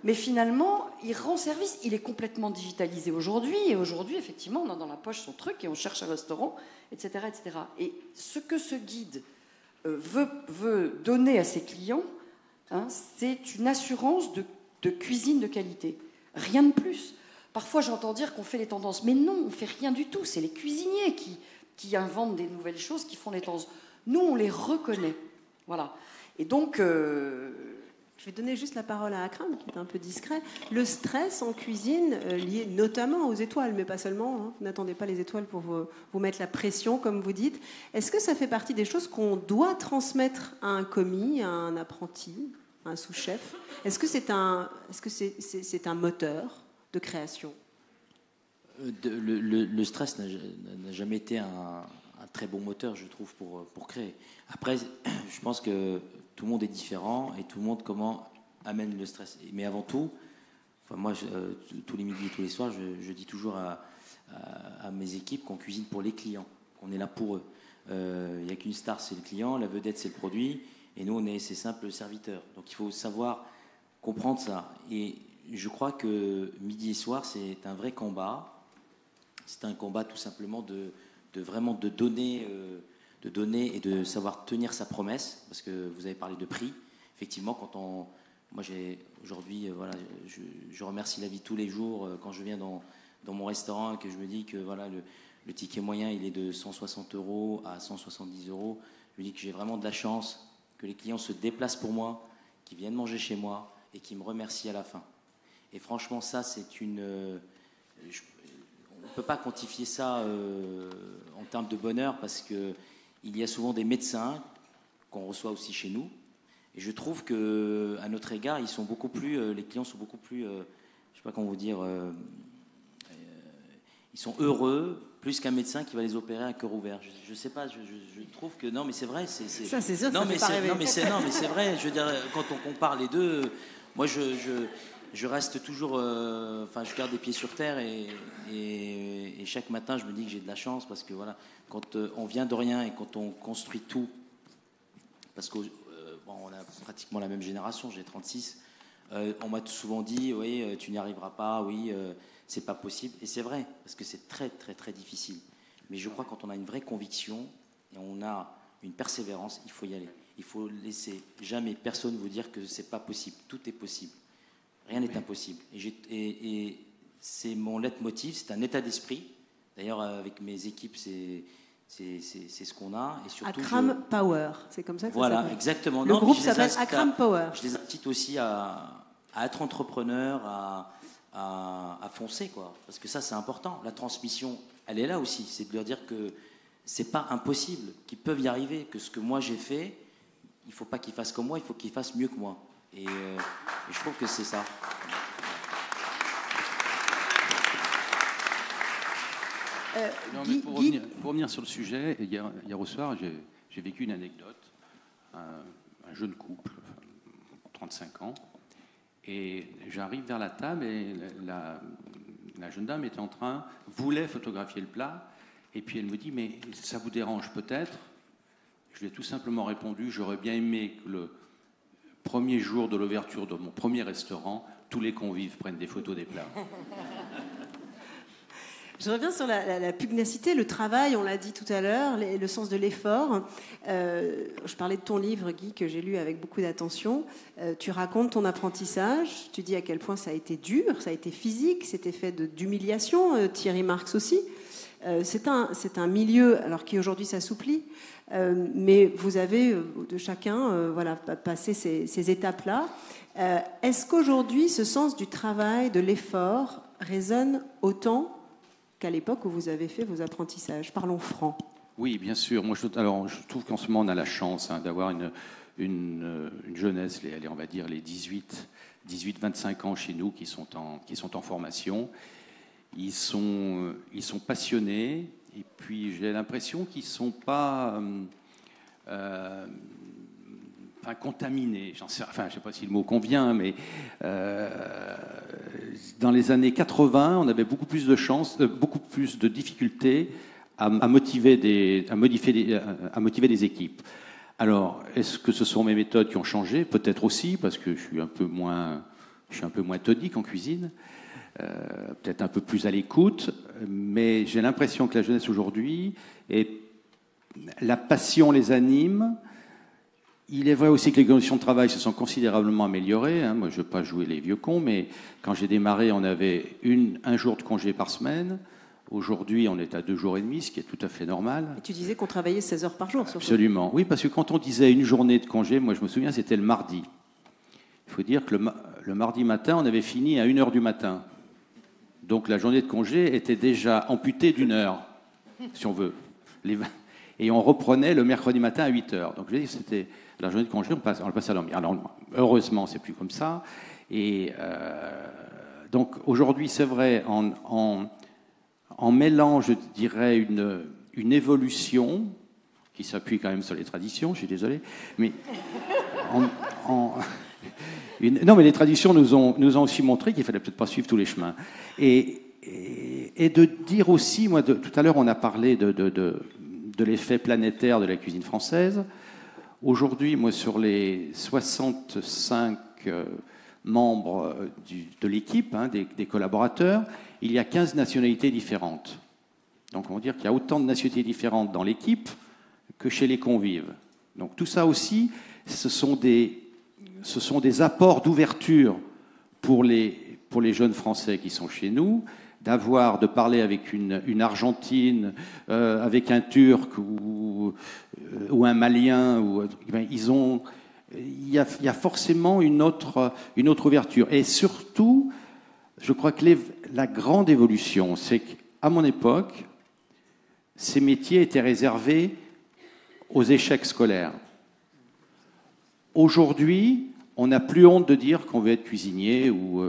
A: Mais finalement, il rend service. Il est complètement digitalisé aujourd'hui. Et aujourd'hui, effectivement, on a dans la poche son truc et on cherche un restaurant, etc., etc. Et ce que ce guide veut donner à ses clients, c'est une assurance de cuisine de qualité. Rien de plus. Parfois, j'entends dire qu'on fait les tendances. Mais non, on ne fait rien du tout. C'est les cuisiniers qui inventent des nouvelles choses, qui font les tendances. Nous, on les reconnaît. Voilà. Et donc...
U: Je vais donner juste la parole à Akram, qui est un peu discret. Le stress en cuisine, lié notamment aux étoiles, mais pas seulement. Hein. Vous n'attendez pas les étoiles pour vous mettre la pression, comme vous dites. Est-ce que ça fait partie des choses qu'on doit transmettre à un commis, à un apprenti, à un sous-chef? Est-ce que c'est un moteur de création?
V: Le stress n'a jamais été un très bon moteur, je trouve, pour créer. Après, je pense que tout le monde est différent et tout le monde amène le stress. Mais avant tout, moi, tous les midis et tous les soirs, je dis toujours à mes équipes qu'on cuisine pour les clients, qu'on est là pour eux. Il n'y a qu'une star, c'est le client, la vedette, c'est le produit, et nous, on est ces simples serviteurs. Donc il faut savoir comprendre ça. Et je crois que midi et soir, c'est un vrai combat. C'est un combat tout simplement de donner et de savoir tenir sa promesse, parce que vous avez parlé de prix. Effectivement, moi aujourd'hui, voilà, je remercie la vie tous les jours quand je viens dans mon restaurant et que je me dis que voilà, le ticket moyen il est de 160 € à 170 €. Je me dis que j'ai vraiment de la chance que les clients se déplacent pour moi, qu'ils viennent manger chez moi et qu'ils me remercient à la fin. Et franchement, ça, c'est on ne peut pas quantifier ça en termes de bonheur, parce qu'il y a souvent des médecins qu'on reçoit aussi chez nous. Et je trouve qu'à notre égard, les clients sont beaucoup plus, je ne sais pas comment vous dire, ils sont heureux plus qu'un médecin qui va les opérer à cœur ouvert. Je ne sais pas, je trouve que non, mais c'est vrai.
U: Ça, c'est sûr,
V: non,
U: ça fait pas rêver.
V: Non, mais c'est vrai. Je veux dire, quand on compare les deux, moi, je reste toujours, je garde les pieds sur terre et chaque matin, je me dis que j'ai de la chance, parce que voilà, quand on vient de rien et quand on construit tout, parce qu'on a pratiquement la même génération, j'ai 36, on m'a souvent dit, oui, tu n'y arriveras pas, oui, c'est pas possible, et c'est vrai, parce que c'est très, très, très difficile. Mais je crois que quand on a une vraie conviction et on a une persévérance, il faut y aller. Il faut laisser jamais personne vous dire que c'est pas possible. Tout est possible. Rien n'est impossible. Et c'est mon leitmotiv, c'est un état d'esprit. D'ailleurs, avec mes équipes, c'est ce qu'on a. Et surtout,
U: Akram Power, c'est comme ça que ça s'appelle.
V: Voilà, exactement.
U: Le groupe s'appelle Akram Power.
V: Je les incite aussi à être entrepreneurs, à foncer, quoi. Parce que ça, c'est important. La transmission, elle est là aussi. C'est de leur dire que c'est pas impossible, qu'ils peuvent y arriver, que ce que moi j'ai fait, il ne faut pas qu'il fasse comme moi, il faut qu'il fasse mieux que moi. Et je trouve que c'est ça.
J: Non, mais pour revenir sur le sujet, hier au soir, j'ai vécu une anecdote. Un jeune couple, 35 ans, et j'arrive vers la table et la jeune dame voulait photographier le plat, et puis elle me dit, mais ça vous dérange peut-être? Je lui ai tout simplement répondu, j'aurais bien aimé que le premier jour de l'ouverture de mon premier restaurant, tous les convives prennent des photos des plats.
U: Je reviens sur la pugnacité, le travail, on l'a dit tout à l'heure, le sens de l'effort. Je parlais de ton livre, Guy, que j'ai lu avec beaucoup d'attention. Tu racontes ton apprentissage, tu dis à quel point ça a été dur, ça a été physique, c'était fait d'humiliation, Thierry Marx aussi. C'est un milieu alors qui aujourd'hui s'assouplit, mais vous avez de chacun passé ces étapes-là. Est-ce qu'aujourd'hui, ce sens du travail, de l'effort, résonne autant qu'à l'époque où vous avez fait vos apprentissages? Parlons franc.
J: Oui, bien sûr. Moi, je trouve qu'en ce moment, on a la chance d'avoir une jeunesse, on va dire les 18-25 ans chez nous qui sont en formation. Ils sont passionnés, et puis j'ai l'impression qu'ils ne sont pas contaminés. Je ne sais pas si le mot convient, mais dans les années 80, on avait beaucoup plus de chance, beaucoup plus de difficultés à motiver des équipes. Alors, est-ce que ce sont mes méthodes qui ont changé? Peut-être aussi, parce que je suis un peu moins tonique en cuisine, peut-être un peu plus à l'écoute, mais j'ai l'impression que la jeunesse aujourd'hui, la passion les anime. Il est vrai aussi que les conditions de travail se sont considérablement améliorées. Moi, je ne veux pas jouer les vieux cons, mais quand j'ai démarré, on avait un jour de congé par semaine. Aujourd'hui, on est à 2 jours et demi, ce qui est tout à fait normal.
U: Et tu disais qu'on travaillait 16 heures par jour, surtout.
J: Absolument. Oui, parce que quand on disait une journée de congé, moi, je me souviens, c'était le mardi. Il faut dire que le mardi matin, on avait fini à 1h du matin. Donc, la journée de congé était déjà amputée d'1 heure, si on veut. Et on reprenait le mercredi matin à 8h. Donc, je dis, c'était la journée de congé, on le passait à dormir. Alors, heureusement, c'est plus comme ça. Et donc, aujourd'hui, c'est vrai, en mêlant, je dirais, une évolution qui s'appuie quand même sur les traditions, je suis désolé, mais non, mais les traditions nous ont aussi montré qu'il fallait peut-être pas suivre tous les chemins. Et de dire aussi, moi, tout à l'heure, on a parlé de l'effet planétaire de la cuisine française. Aujourd'hui, moi, sur les 65 membres de l'équipe, des collaborateurs, il y a 15 nationalités différentes. Donc, on va dire qu'il y a autant de nationalités différentes dans l'équipe que chez les convives. Donc, tout ça aussi, ce sont des apports d'ouverture pour les jeunes Français qui sont chez nous, de parler avec une Argentine, avec un Turc ou un Malien. Il y a forcément une autre ouverture. Et surtout, je crois que la grande évolution, c'est qu'à mon époque, ces métiers étaient réservés aux échecs scolaires. Aujourd'hui, on n'a plus honte de dire qu'on veut être cuisinier ou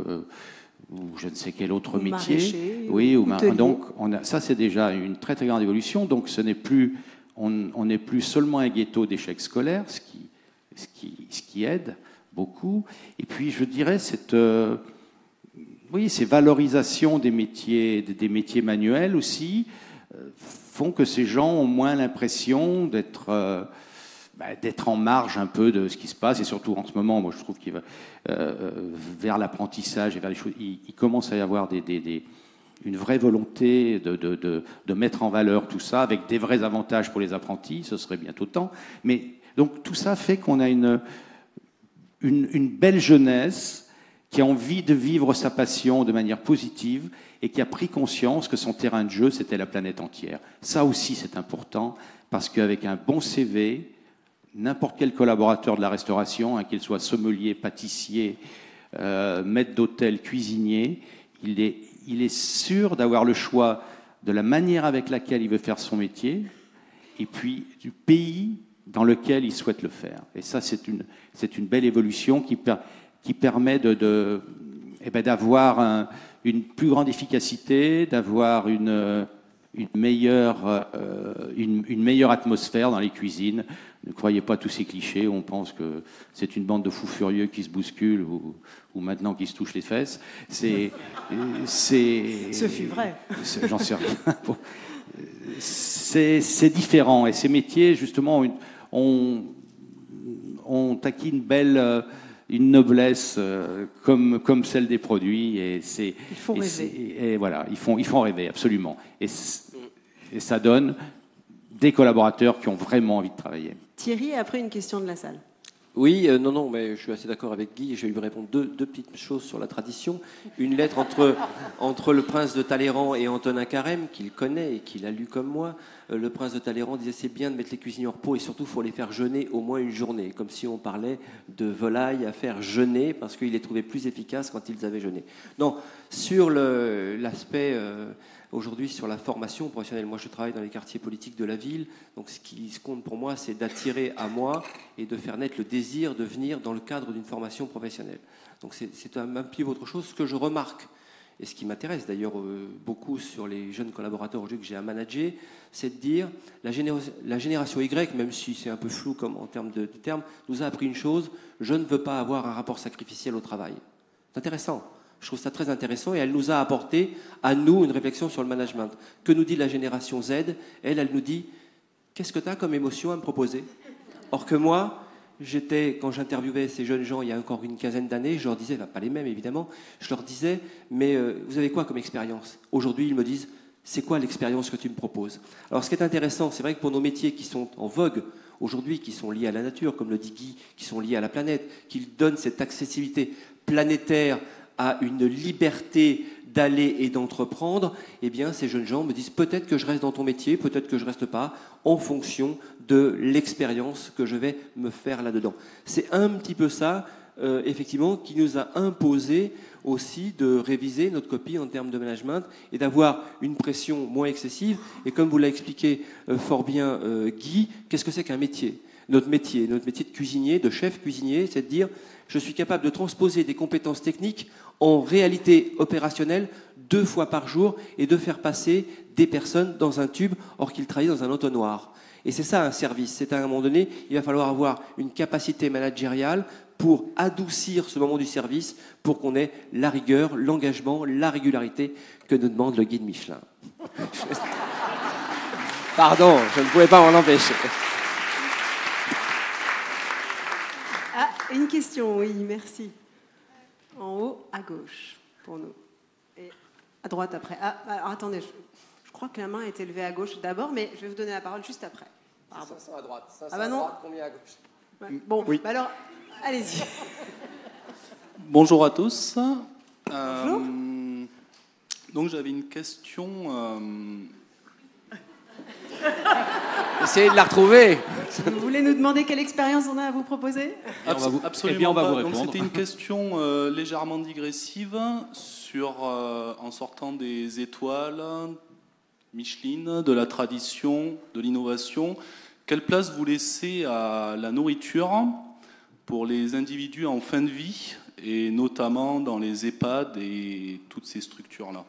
J: je ne sais quel autre métier. Oui, donc ça c'est déjà une très très grande évolution. Donc on n'est plus seulement un ghetto d'échecs scolaires, ce qui aide beaucoup. Et puis je dirais ces valorisations des métiers manuels aussi font que ces gens ont moins l'impression d'être en marge un peu de ce qui se passe, et surtout en ce moment, moi je trouve qu'il va vers l'apprentissage et vers les choses, il commence à y avoir une vraie volonté de mettre en valeur tout ça, avec des vrais avantages pour les apprentis, ce serait bientôt temps. Mais donc tout ça fait qu'on a une belle jeunesse qui a envie de vivre sa passion de manière positive et qui a pris conscience que son terrain de jeu, c'était la planète entière. Ça aussi, c'est important, parce qu'avec un bon CV, n'importe quel collaborateur de la restauration, qu'il soit sommelier, pâtissier, maître d'hôtel, cuisinier, il est sûr d'avoir le choix de la manière avec laquelle il veut faire son métier, et puis du pays dans lequel ils souhaitent le faire. Et ça, c'est une belle évolution qui permet d'avoir une plus grande efficacité, d'avoir une meilleure atmosphère dans les cuisines. Ne croyez pas tous ces clichés où on pense que c'est une bande de fous furieux qui se bousculent ou maintenant qui se touchent les fesses. Ce
U: fut vrai.
J: J'en sais rien. Bon. C'est différent. Et ces métiers, justement, ont acquis une noblesse comme celle des produits. Et
U: ils font rêver.
J: Et voilà, ils font rêver, absolument. Et ça donne des collaborateurs qui ont vraiment envie de travailler.
U: Thierry, après une question de la salle.
G: Oui, non, mais je suis assez d'accord avec Guy. Je vais lui répondre deux petites choses sur la tradition. Une lettre entre le prince de Talleyrand et Antonin Carême, qu'il connaît et qu'il a lu comme moi. Le prince de Talleyrand disait c'est bien de mettre les cuisiniers au repos et surtout il faut les faire jeûner au moins une journée, comme si on parlait de volailles à faire jeûner parce qu'il les trouvait plus efficaces quand ils avaient jeûné. Non, sur l'aspect aujourd'hui sur la formation professionnelle, moi je travaille dans les quartiers politiques de la ville, donc ce qui compte pour moi c'est d'attirer à moi et de faire naître le désir de venir dans le cadre d'une formation professionnelle. Donc c'est un petit peu autre chose. Ce que je remarque, et ce qui m'intéresse d'ailleurs beaucoup sur les jeunes collaborateurs aujourd'hui que j'ai à manager, c'est de dire la génération Y, même si c'est un peu flou comme en termes de termes, nous a appris une chose, je ne veux pas avoir un rapport sacrificiel au travail. C'est intéressant. Je trouve ça très intéressant et elle nous a apporté à nous une réflexion sur le management. Que nous dit la génération Z? Elle nous dit qu'est-ce que tu as comme émotion à me proposer? Or que moi, quand j'interviewais ces jeunes gens il y a encore une quinzaine d'années, je leur disais, pas les mêmes évidemment, je leur disais, mais vous avez quoi comme expérience? Aujourd'hui, ils me disent, c'est quoi l'expérience que tu me proposes? Alors ce qui est intéressant, c'est vrai que pour nos métiers qui sont en vogue aujourd'hui, qui sont liés à la nature, comme le dit Guy, qui sont liés à la planète, qui donnent cette accessibilité planétaire à une liberté d'aller et d'entreprendre, eh bien, ces jeunes gens me disent peut-être que je reste dans ton métier, peut-être que je reste pas, en fonction de l'expérience que je vais me faire là-dedans. C'est un petit peu ça, effectivement, qui nous a imposé aussi de réviser notre copie en termes de management et d'avoir une pression moins excessive. Et comme vous l'a expliqué fort bien Guy, qu'est-ce que c'est qu'un métier? Notre métier de cuisinier, de chef cuisinier, c'est de dire je suis capable de transposer des compétences techniques en réalité opérationnelle 2 fois par jour et de faire passer des personnes dans un tube or qu'ils travaillent dans un entonnoir. Et c'est ça un service. C'est à un moment donné, il va falloir avoir une capacité managériale pour adoucir ce moment du service, pour qu'on ait la rigueur, l'engagement, la régularité que nous demande le guide Michelin. Pardon, je ne pouvais pas m'en empêcher.
U: Ah, une question, oui, merci. En haut, à gauche, pour nous. Et à droite après. Ah, alors attendez, je crois que la main a été levée à gauche d'abord, mais je vais vous donner la parole juste après. Pardon.
G: 500 à droite, 500
U: à droite,
G: combien à gauche?
U: Ouais. Bon, oui. Bah alors, allez-y.
M: Bonjour à tous.
U: Bonjour.
M: Donc j'avais une question.
G: Essayez de la retrouver.
U: Vous voulez nous demander quelle expérience on a à vous proposer?
M: Absolument
J: on va vous
M: pas.
J: répondre.
M: Donc c'était une question légèrement digressive sur, en sortant des étoiles Michelin, de la tradition, de l'innovation. Quelle place vous laissez à la nourriture pour les individus en fin de vie et notamment dans les EHPAD et toutes ces structures-là?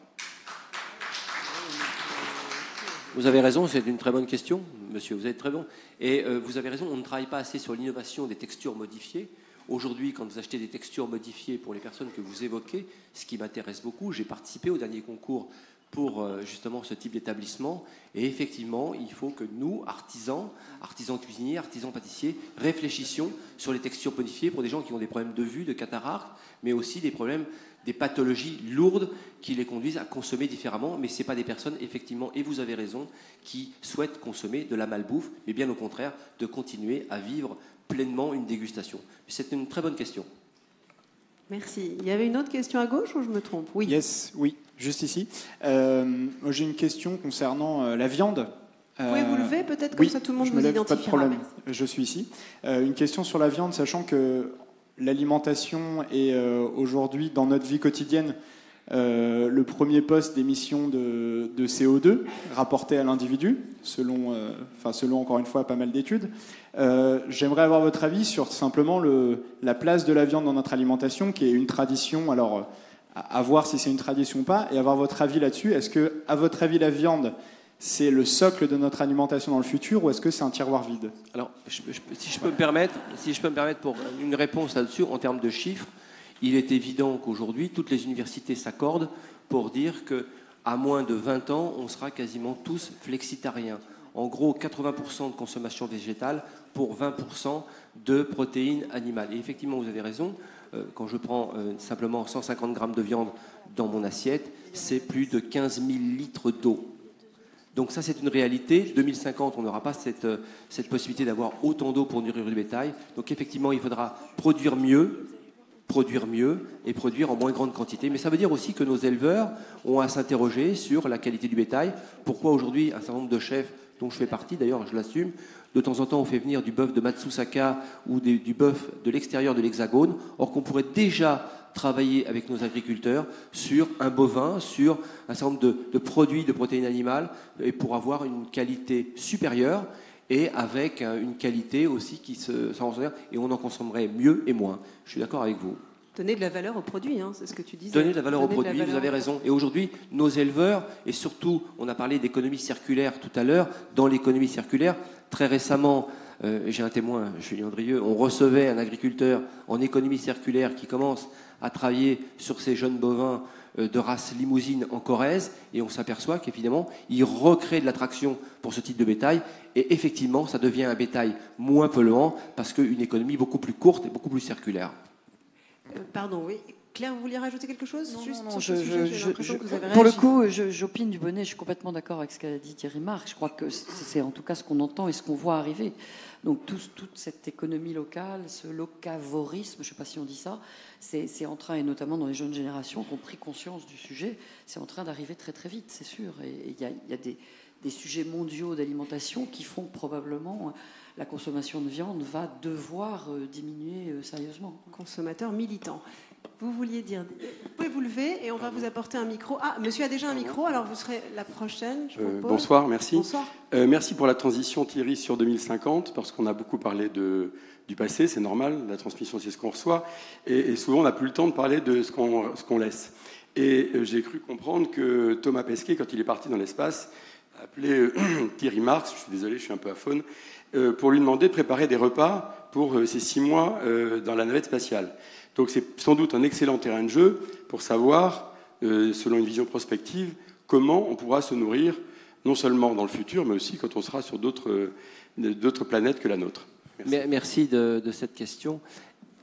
G: Vous avez raison, c'est une très bonne question, monsieur, vous êtes très bon. Et vous avez raison, on ne travaille pas assez sur l'innovation des textures modifiées. Aujourd'hui, quand vous achetez des textures modifiées pour les personnes que vous évoquez, ce qui m'intéresse beaucoup, j'ai participé au dernier concours pour justement ce type d'établissement. Et effectivement, il faut que nous, artisans cuisiniers, artisans pâtissiers, réfléchissions sur les textures modifiées pour des gens qui ont des problèmes de vue, de cataracte, mais aussi des problèmes, des pathologies lourdes qui les conduisent à consommer différemment. Mais ce n'est pas des personnes, effectivement, et vous avez raison, qui souhaitent consommer de la malbouffe, mais bien au contraire, de continuer à vivre pleinement une dégustation. C'est une très bonne question.
U: Merci. Il y avait une autre question à gauche ou je me trompe? Oui.
N: Yes, oui, juste ici. Moi, j'ai une question concernant la viande.
U: Vous pouvez vous lever peut-être, comme ça tout le monde vous identifiera.
N: Pas de problème,
U: merci.
N: je suis ici. Une question sur la viande, sachant que l'alimentation est aujourd'hui, dans notre vie quotidienne, le premier poste d'émission de CO2 rapporté à l'individu, selon encore une fois pas mal d'études. J'aimerais avoir votre avis sur simplement la place de la viande dans notre alimentation, qui est une tradition. Alors, à voir si c'est une tradition ou pas, et avoir votre avis là-dessus. Est-ce que, à votre avis, la viande, c'est le socle de notre alimentation dans le futur, ou est-ce que c'est un tiroir vide?
G: Alors, si je peux me permettre pour une réponse là-dessus, en termes de chiffres, il est évident qu'aujourd'hui, toutes les universités s'accordent pour dire qu'à moins de 20 ans, on sera quasiment tous flexitariens. En gros, 80% de consommation végétale pour 20% de protéines animales. Et effectivement, vous avez raison, quand je prends simplement 150 grammes de viande dans mon assiette, c'est plus de 15 000 litres d'eau. Donc ça, c'est une réalité. 2050, on n'aura pas cette possibilité d'avoir autant d'eau pour nourrir le bétail. Donc effectivement, il faudra produire mieux et produire en moins grande quantité. Mais ça veut dire aussi que nos éleveurs ont à s'interroger sur la qualité du bétail. Pourquoi aujourd'hui, un certain nombre de chefs, dont je fais partie d'ailleurs, je l'assume, de temps en temps on fait venir du bœuf de Matsusaka ou du bœuf de l'extérieur de l'Hexagone, or qu'on pourrait déjà travailler avec nos agriculteurs sur un bovin, sur un certain nombre de produits de protéines animales, et pour avoir une qualité supérieure et avec une qualité aussi qui s'en et on en consommerait mieux et moins. Je suis d'accord avec vous.
U: Donner de la valeur au produit, hein, c'est ce que tu disais.
G: Donner de la valeur au produit, vous avez raison. Et aujourd'hui, nos éleveurs, et surtout, on a parlé d'économie circulaire tout à l'heure, dans l'économie circulaire, très récemment, j'ai un témoin, Julien Drieux, on recevait un agriculteur en économie circulaire qui commence à travailler sur ces jeunes bovins de race limousine en Corrèze, et on s'aperçoit qu'évidemment, il recrée de l'attraction pour ce type de bétail, et effectivement, ça devient un bétail moins polluant, parce qu'une économie beaucoup plus courte et beaucoup plus circulaire.
U: Pardon, oui. Claire, vous vouliez rajouter quelque chose?
A: Pour le coup, j'opine du Bonnet, je suis complètement d'accord avec ce qu'a dit Thierry Marx. Je crois que c'est en tout cas ce qu'on entend et ce qu'on voit arriver. Donc toute cette économie locale, ce locavorisme, je ne sais pas si on dit ça, c'est en train, et notamment dans les jeunes générations qui ont pris conscience du sujet, c'est en train d'arriver très très vite, c'est sûr. Et il y a des sujets mondiaux d'alimentation qui font que probablement la consommation de viande va devoir diminuer sérieusement.
U: Consommateur militant. Vous vouliez dire... Vous pouvez vous lever et on va vous apporter un micro. Ah, monsieur a déjà un micro, alors vous serez la prochaine, je propose.
C: Bonsoir, merci.
U: Bonsoir.
C: Merci pour la transition, Thierry, sur 2050, parce qu'on a beaucoup parlé du passé, c'est normal, la transmission, c'est ce qu'on reçoit, et souvent on n'a plus le temps de parler de ce qu'on laisse. Et j'ai cru comprendre que Thomas Pesquet, quand il est parti dans l'espace, a appelé Thierry Marx, je suis désolé, je suis un peu aphone, pour lui demander de préparer des repas pour ces 6 mois dans la navette spatiale. Donc c'est sans doute un excellent terrain de jeu pour savoir, selon une vision prospective, comment on pourra se nourrir, non seulement dans le futur, mais aussi quand on sera sur d'autres planètes que la nôtre.
G: Merci de cette question.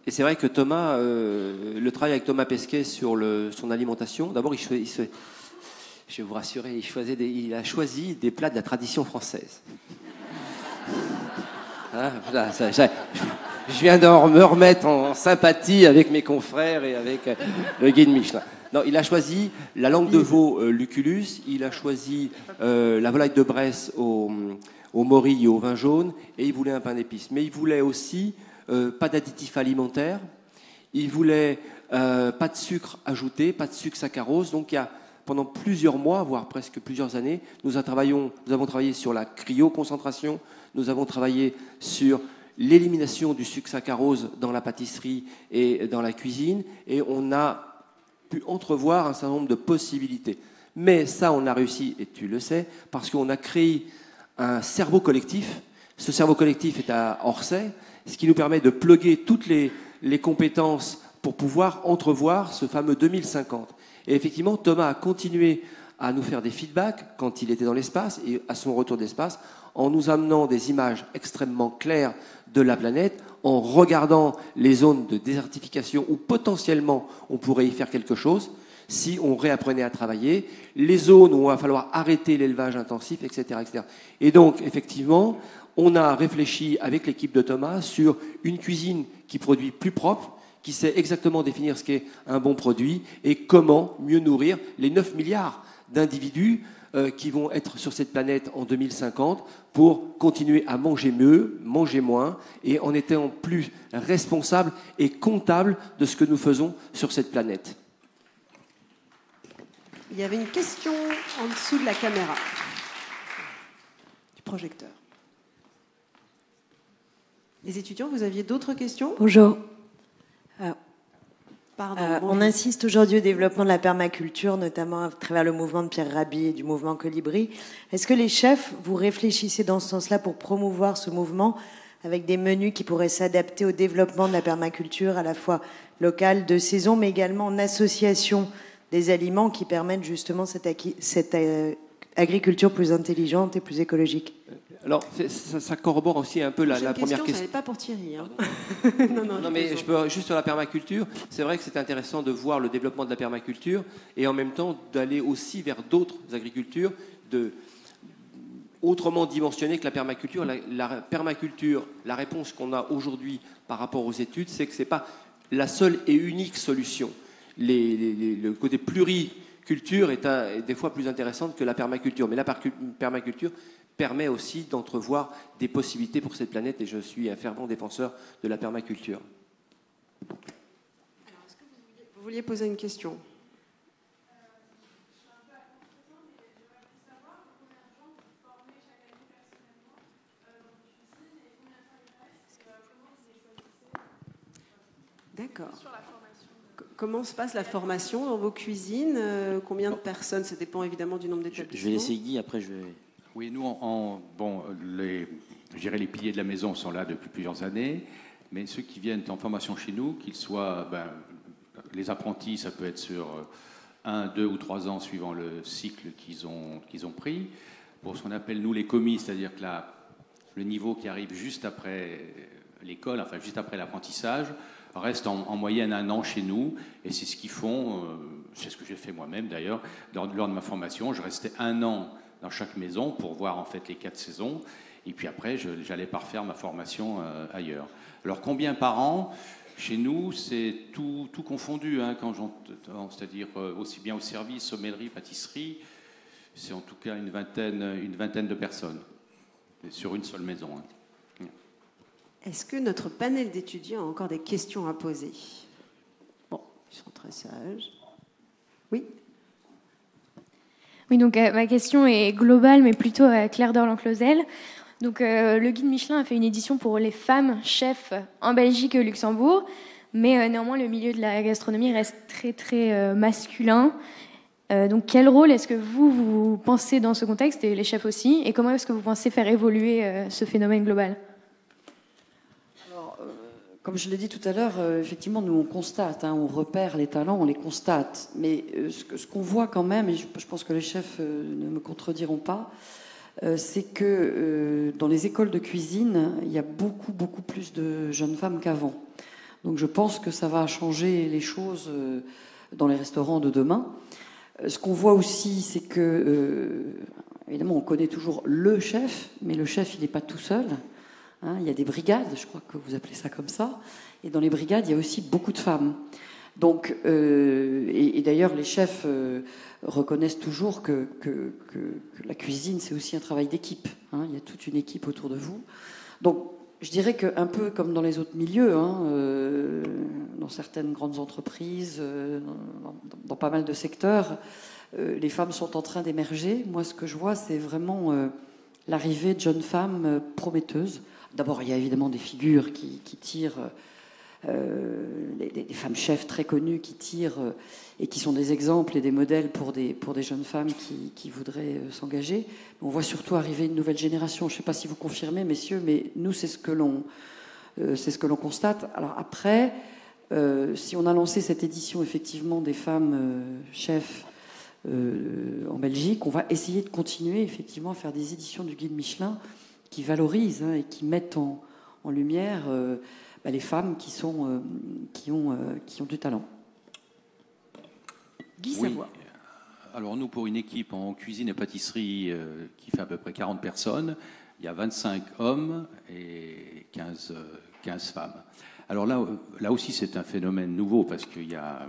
G: Et c'est vrai que Thomas, le travail avec Thomas Pesquet sur son alimentation, d'abord, je vais vous rassurer, il a choisi des plats de la tradition française. Hein, voilà, je viens de me remettre en sympathie avec mes confrères et avec le guide Michelin. Non, il a choisi la langue de veau Lucullus, il a choisi la volaille de Bresse au morille et au vin jaune, et il voulait un pain d'épices. Mais il voulait aussi pas d'additifs alimentaires, il voulait pas de sucre ajouté, pas de sucre saccharose. Donc pendant plusieurs mois, voire presque plusieurs années, nous avons travaillé sur la cryoconcentration, nous avons travaillé sur l'élimination du sucre saccharose dans la pâtisserie et dans la cuisine, et on a pu entrevoir un certain nombre de possibilités. Mais ça, on a réussi, et tu le sais, parce qu'on a créé un cerveau collectif. Ce cerveau collectif est à Orsay, ce qui nous permet de plugger toutes les compétences pour pouvoir entrevoir ce fameux 2050. Et effectivement, Thomas a continué à nous faire des feedbacks quand il était dans l'espace et à son retour d'espace, en nous amenant des images extrêmement claires de la planète, en regardant les zones de désertification où potentiellement on pourrait y faire quelque chose si on réapprenait à travailler, les zones où il va falloir arrêter l'élevage intensif, etc., etc. Et donc, effectivement, on a réfléchi avec l'équipe de Thomas sur une cuisine qui produit plus propre, qui sait exactement définir ce qu'est un bon produit et comment mieux nourrir les 9 milliards d'individus qui vont être sur cette planète en 2050 pour continuer à manger mieux, manger moins et en étant plus responsable et comptable de ce que nous faisons sur cette planète.
U: Il y avait une question en dessous de la caméra, du projecteur. Les étudiants, vous aviez d'autres questions?
O: Bonjour.
U: Pardon.
O: On insiste aujourd'hui au développement de la permaculture, notamment à travers le mouvement de Pierre Rabhi et du mouvement Colibri. Est-ce que les chefs, vous réfléchissez dans ce sens-là pour promouvoir ce mouvement avec des menus qui pourraient s'adapter au développement de la permaculture, à la fois locale, de saison, mais également en association des aliments qui permettent justement cette agriculture plus intelligente et plus écologique?
G: Alors, ça corrobore aussi un peu la première question.
U: Ça n'est pas pour Thierry. Hein.
G: non, mais je peux juste sur la permaculture. C'est vrai que c'est intéressant de voir le développement de la permaculture et en même temps d'aller aussi vers d'autres agricultures, autrement dimensionnées que la permaculture. La permaculture, la réponse qu'on a aujourd'hui par rapport aux études, c'est que ce n'est pas la seule et unique solution. Le côté pluriculture est des fois plus intéressant que la permaculture. Mais la permaculture permet aussi d'entrevoir des possibilités pour cette planète et je suis un fervent défenseur de la permaculture.
U: Alors, est-ce que vous vouliez poser une question? D'accord. Comment se passe la formation dans vos cuisines? Combien de personnes? Ça dépend évidemment du nombre d'établissements.
V: Je vais laisser Guy, après je vais...
J: Oui, nous, je dirais les piliers de la maison sont là depuis plusieurs années, mais ceux qui viennent en formation chez nous, qu'ils soient les apprentis, ça peut être sur 1, 2 ou 3 ans suivant le cycle qu'ils ont pris. Pour ce qu'on appelle nous les commis, c'est-à-dire que le niveau qui arrive juste après l'école, enfin juste après l'apprentissage, reste en moyenne 1 an chez nous, et c'est ce qu'ils font, c'est ce que j'ai fait moi-même d'ailleurs, lors de ma formation. Je restais 1 an dans chaque maison pour voir en fait les 4 saisons, et puis après j'allais parfaire ma formation ailleurs. Alors combien par an? Chez nous c'est tout confondu, hein, c'est-à-dire aussi bien au service, sommellerie, pâtisserie, c'est en tout cas une vingtaine de personnes sur une seule maison. Hein.
U: Est-ce que notre panel d'étudiants a encore des questions à poser? Bon, ils sont très sages. Oui.
H: Oui, donc ma question est globale, mais plutôt à Claire Dorlan-Clausel. Donc, le guide Michelin a fait une édition pour les femmes chefs en Belgique et au Luxembourg, mais néanmoins, le milieu de la gastronomie reste très, très masculin. Donc, quel rôle est-ce que vous pensez dans ce contexte, et les chefs aussi, et comment est-ce que vous pensez faire évoluer ce phénomène global?
A: Comme je l'ai dit tout à l'heure, effectivement, nous on constate, on repère les talents, on les constate. Mais ce qu'on voit quand même, et je pense que les chefs ne me contrediront pas, c'est que dans les écoles de cuisine, il y a beaucoup, beaucoup plus de jeunes femmes qu'avant. Donc je pense que ça va changer les choses dans les restaurants de demain. Ce qu'on voit aussi, c'est que, évidemment, on connaît toujours le chef, mais le chef, il n'est pas tout seul. Il y a des brigades, je crois que vous appelez ça comme ça, et dans les brigades, il y a aussi beaucoup de femmes. Donc, et d'ailleurs, les chefs reconnaissent toujours que la cuisine, c'est aussi un travail d'équipe. Il y a toute une équipe autour de vous. Donc, je dirais qu'un peu comme dans les autres milieux, dans certaines grandes entreprises, dans pas mal de secteurs, les femmes sont en train d'émerger. Moi, ce que je vois, c'est vraiment l'arrivée de jeunes femmes prometteuses. D'abord, il y a évidemment des figures qui tirent, des femmes chefs très connues qui tirent et qui sont des exemples et des modèles pour des jeunes femmes qui voudraient s'engager. On voit surtout arriver une nouvelle génération. Je ne sais pas si vous confirmez, messieurs, mais nous, c'est ce que l'on constate. Alors après, si on a lancé cette édition effectivement des femmes chefs en Belgique, on va essayer de continuer effectivement à faire des éditions du guide Michelin qui valorisent et qui mettent en lumière les femmes qui ont du talent. Guy Savoie.
J: Alors nous, pour une équipe en cuisine et pâtisserie qui fait à peu près 40 personnes, il y a 25 hommes et 15 femmes. Alors là aussi, c'est un phénomène nouveau parce qu'il y a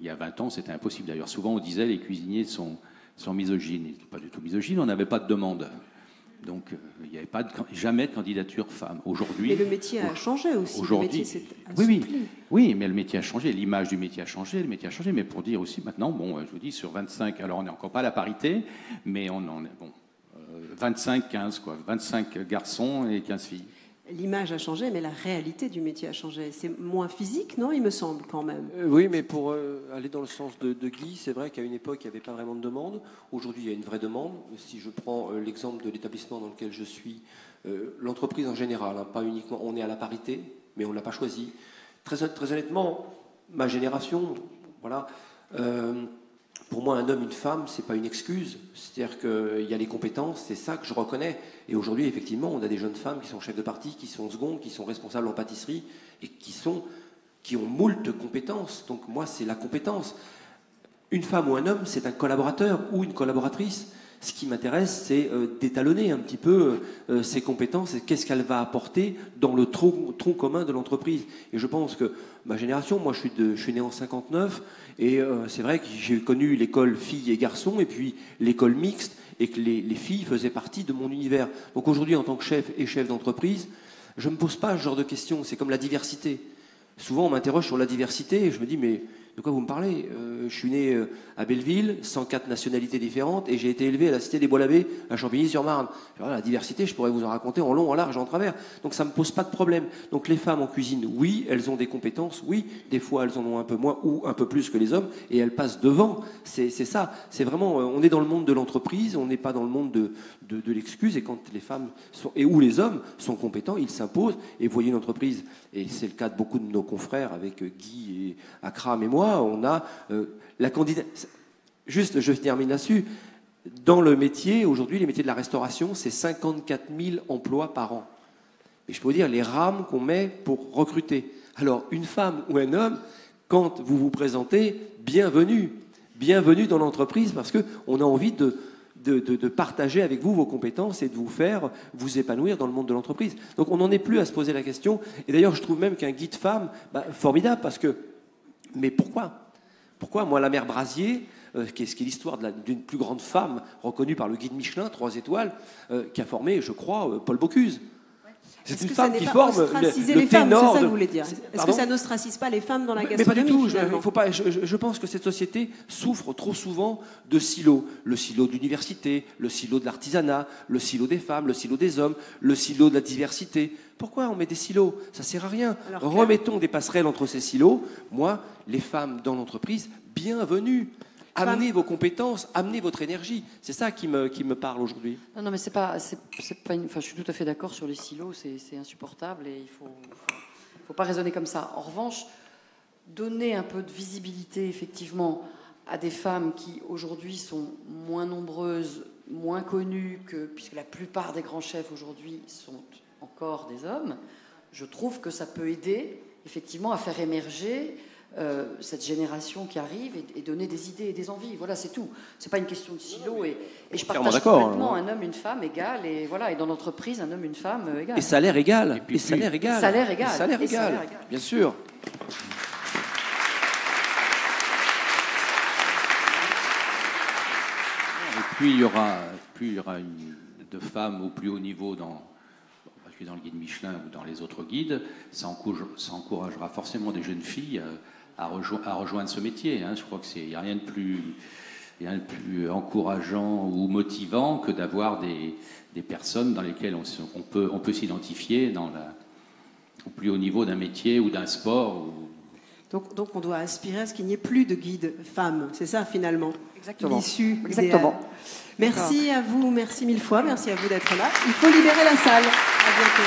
J: 20 ans, c'était impossible. D'ailleurs, souvent, on disait les cuisiniers sont misogynes. Ils n'étaient pas du tout misogynes, on n'avait pas de demande. Donc il n'y avait pas jamais de candidature femme. Aujourd'hui,
U: mais le métier a changé aussi.
J: Aujourd'hui, oui, mais le métier a changé, l'image du métier a changé, le métier a changé. Mais pour dire aussi maintenant, bon, je vous dis sur 25, alors on n'est encore pas à la parité, mais on en est bon, 25-15 quoi, 25 garçons et 15 filles.
U: L'image a changé, mais la réalité du métier a changé. C'est moins physique, non, il me semble, quand même.
G: Oui, mais pour aller dans le sens de Guy, c'est vrai qu'à une époque, il n'y avait pas vraiment de demande. Aujourd'hui, il y a une vraie demande. Si je prends l'exemple de l'établissement dans lequel je suis, l'entreprise en général, hein, pas uniquement, on est à la parité, mais on ne l'a pas choisi. Très honnêtement, ma génération, voilà, pour moi, un homme, une femme, c'est pas une excuse. C'est-à-dire qu'il y a les compétences, c'est ça que je reconnais. Et aujourd'hui, effectivement, on a des jeunes femmes qui sont chefs de parti, qui sont secondes, qui sont responsables en pâtisserie et qui ont moult compétences. Donc moi, c'est la compétence. Une femme ou un homme, c'est un collaborateur ou une collaboratrice. Ce qui m'intéresse, c'est d'étalonner un petit peu ses compétences et qu'est-ce qu'elle va apporter dans le tronc commun de l'entreprise. Et je pense que ma génération, moi je suis né en 59, et c'est vrai que j'ai connu l'école filles et garçons, et puis l'école mixte, et que les filles faisaient partie de mon univers. Donc aujourd'hui, en tant que chef et chef d'entreprise, je ne me pose pas ce genre de questions. C'est comme la diversité. Souvent, on m'interroge sur la diversité, et je me dis, mais de quoi vous me parlez? Je suis né à Belleville, 104 nationalités différentes, et j'ai été élevé à la Cité des Bois-l'Abbé, à Champigny-sur-Marne. La diversité, je pourrais vous en raconter en long, en large, en travers. Donc ça ne me pose pas de problème. Donc les femmes en cuisine, oui, elles ont des compétences, oui, des fois elles en ont un peu moins ou un peu plus que les hommes, et elles passent devant. C'est ça. C'est vraiment, on est dans le monde de l'entreprise, on n'est pas dans le monde de l'excuse, et quand les femmes ou les hommes sont compétents, ils s'imposent. Et vous voyez une entreprise, et c'est le cas de beaucoup de nos confrères, avec Guy et Akram et moi, on a la candidature. Juste, je termine là-dessus. Dans le métier, aujourd'hui, les métiers de la restauration, c'est 54 000 emplois par an. Et je peux vous dire les rames qu'on met pour recruter. Alors, une femme ou un homme, quand vous vous présentez, bienvenue. Bienvenue dans l'entreprise, parce qu'on a envie de partager avec vous vos compétences et de vous faire vous épanouir dans le monde de l'entreprise. Donc, on n'en est plus à se poser la question. Et d'ailleurs, je trouve même qu'un guide femme, formidable, parce que... Mais pourquoi? Pourquoi? Moi, la mère Brasier, qui est l'histoire d'une plus grande femme reconnue par le guide Michelin, 3 étoiles, qui a formé, je crois, Paul Bocuse. C'est une femme qui forme le ténor.
U: C'est ça que vous voulez dire. Est-ce que ça n'ostracise pas les femmes dans la gastronomie?
G: Mais pas du tout. Je pense que cette société souffre trop souvent de silos. Le silo de l'université, le silo de l'artisanat, le silo des femmes, le silo des hommes, le silo de la diversité. Pourquoi on met des silos? Ça ne sert à rien. Remettons des passerelles entre ces silos. Moi, les femmes dans l'entreprise, bienvenue. Amenez vos compétences, amenez votre énergie. C'est ça qui me parle aujourd'hui.
A: Non, mais c'est pas une... Enfin, je suis tout à fait d'accord sur les silos, c'est insupportable et il faut pas raisonner comme ça. En revanche, donner un peu de visibilité, effectivement, à des femmes qui, aujourd'hui, sont moins nombreuses, moins connues, puisque la plupart des grands chefs, aujourd'hui, sont encore des hommes, je trouve que ça peut aider, effectivement, à faire émerger... cette génération qui arrive et donner des idées et des envies. Voilà, c'est tout. C'est pas une question de silo et je partage complètement un homme, une femme égale et voilà. Et dans l'entreprise, un homme, une femme égale.
G: Et salaire égal.
A: Et salaire égal.
G: Bien sûr.
J: Et plus il y aura de femmes au plus haut niveau dans le guide Michelin ou dans les autres guides, ça encouragera forcément des jeunes filles à rejoindre ce métier. Je crois qu'il n'y a rien de plus encourageant ou motivant que d'avoir des personnes dans lesquelles on peut s'identifier au plus haut niveau d'un métier ou d'un sport.
U: Donc on doit aspirer à ce qu'il n'y ait plus de guides femmes. C'est ça finalement.
A: Exactement.
U: L'issue.
A: Exactement.
U: Merci à vous, merci mille fois, merci à vous d'être là. Il faut libérer la salle. À bientôt.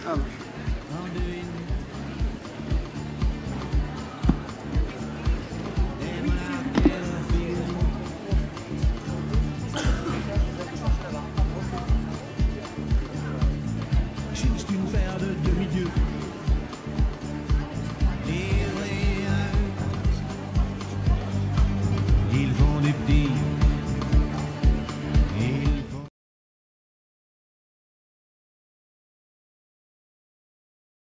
N: Ah.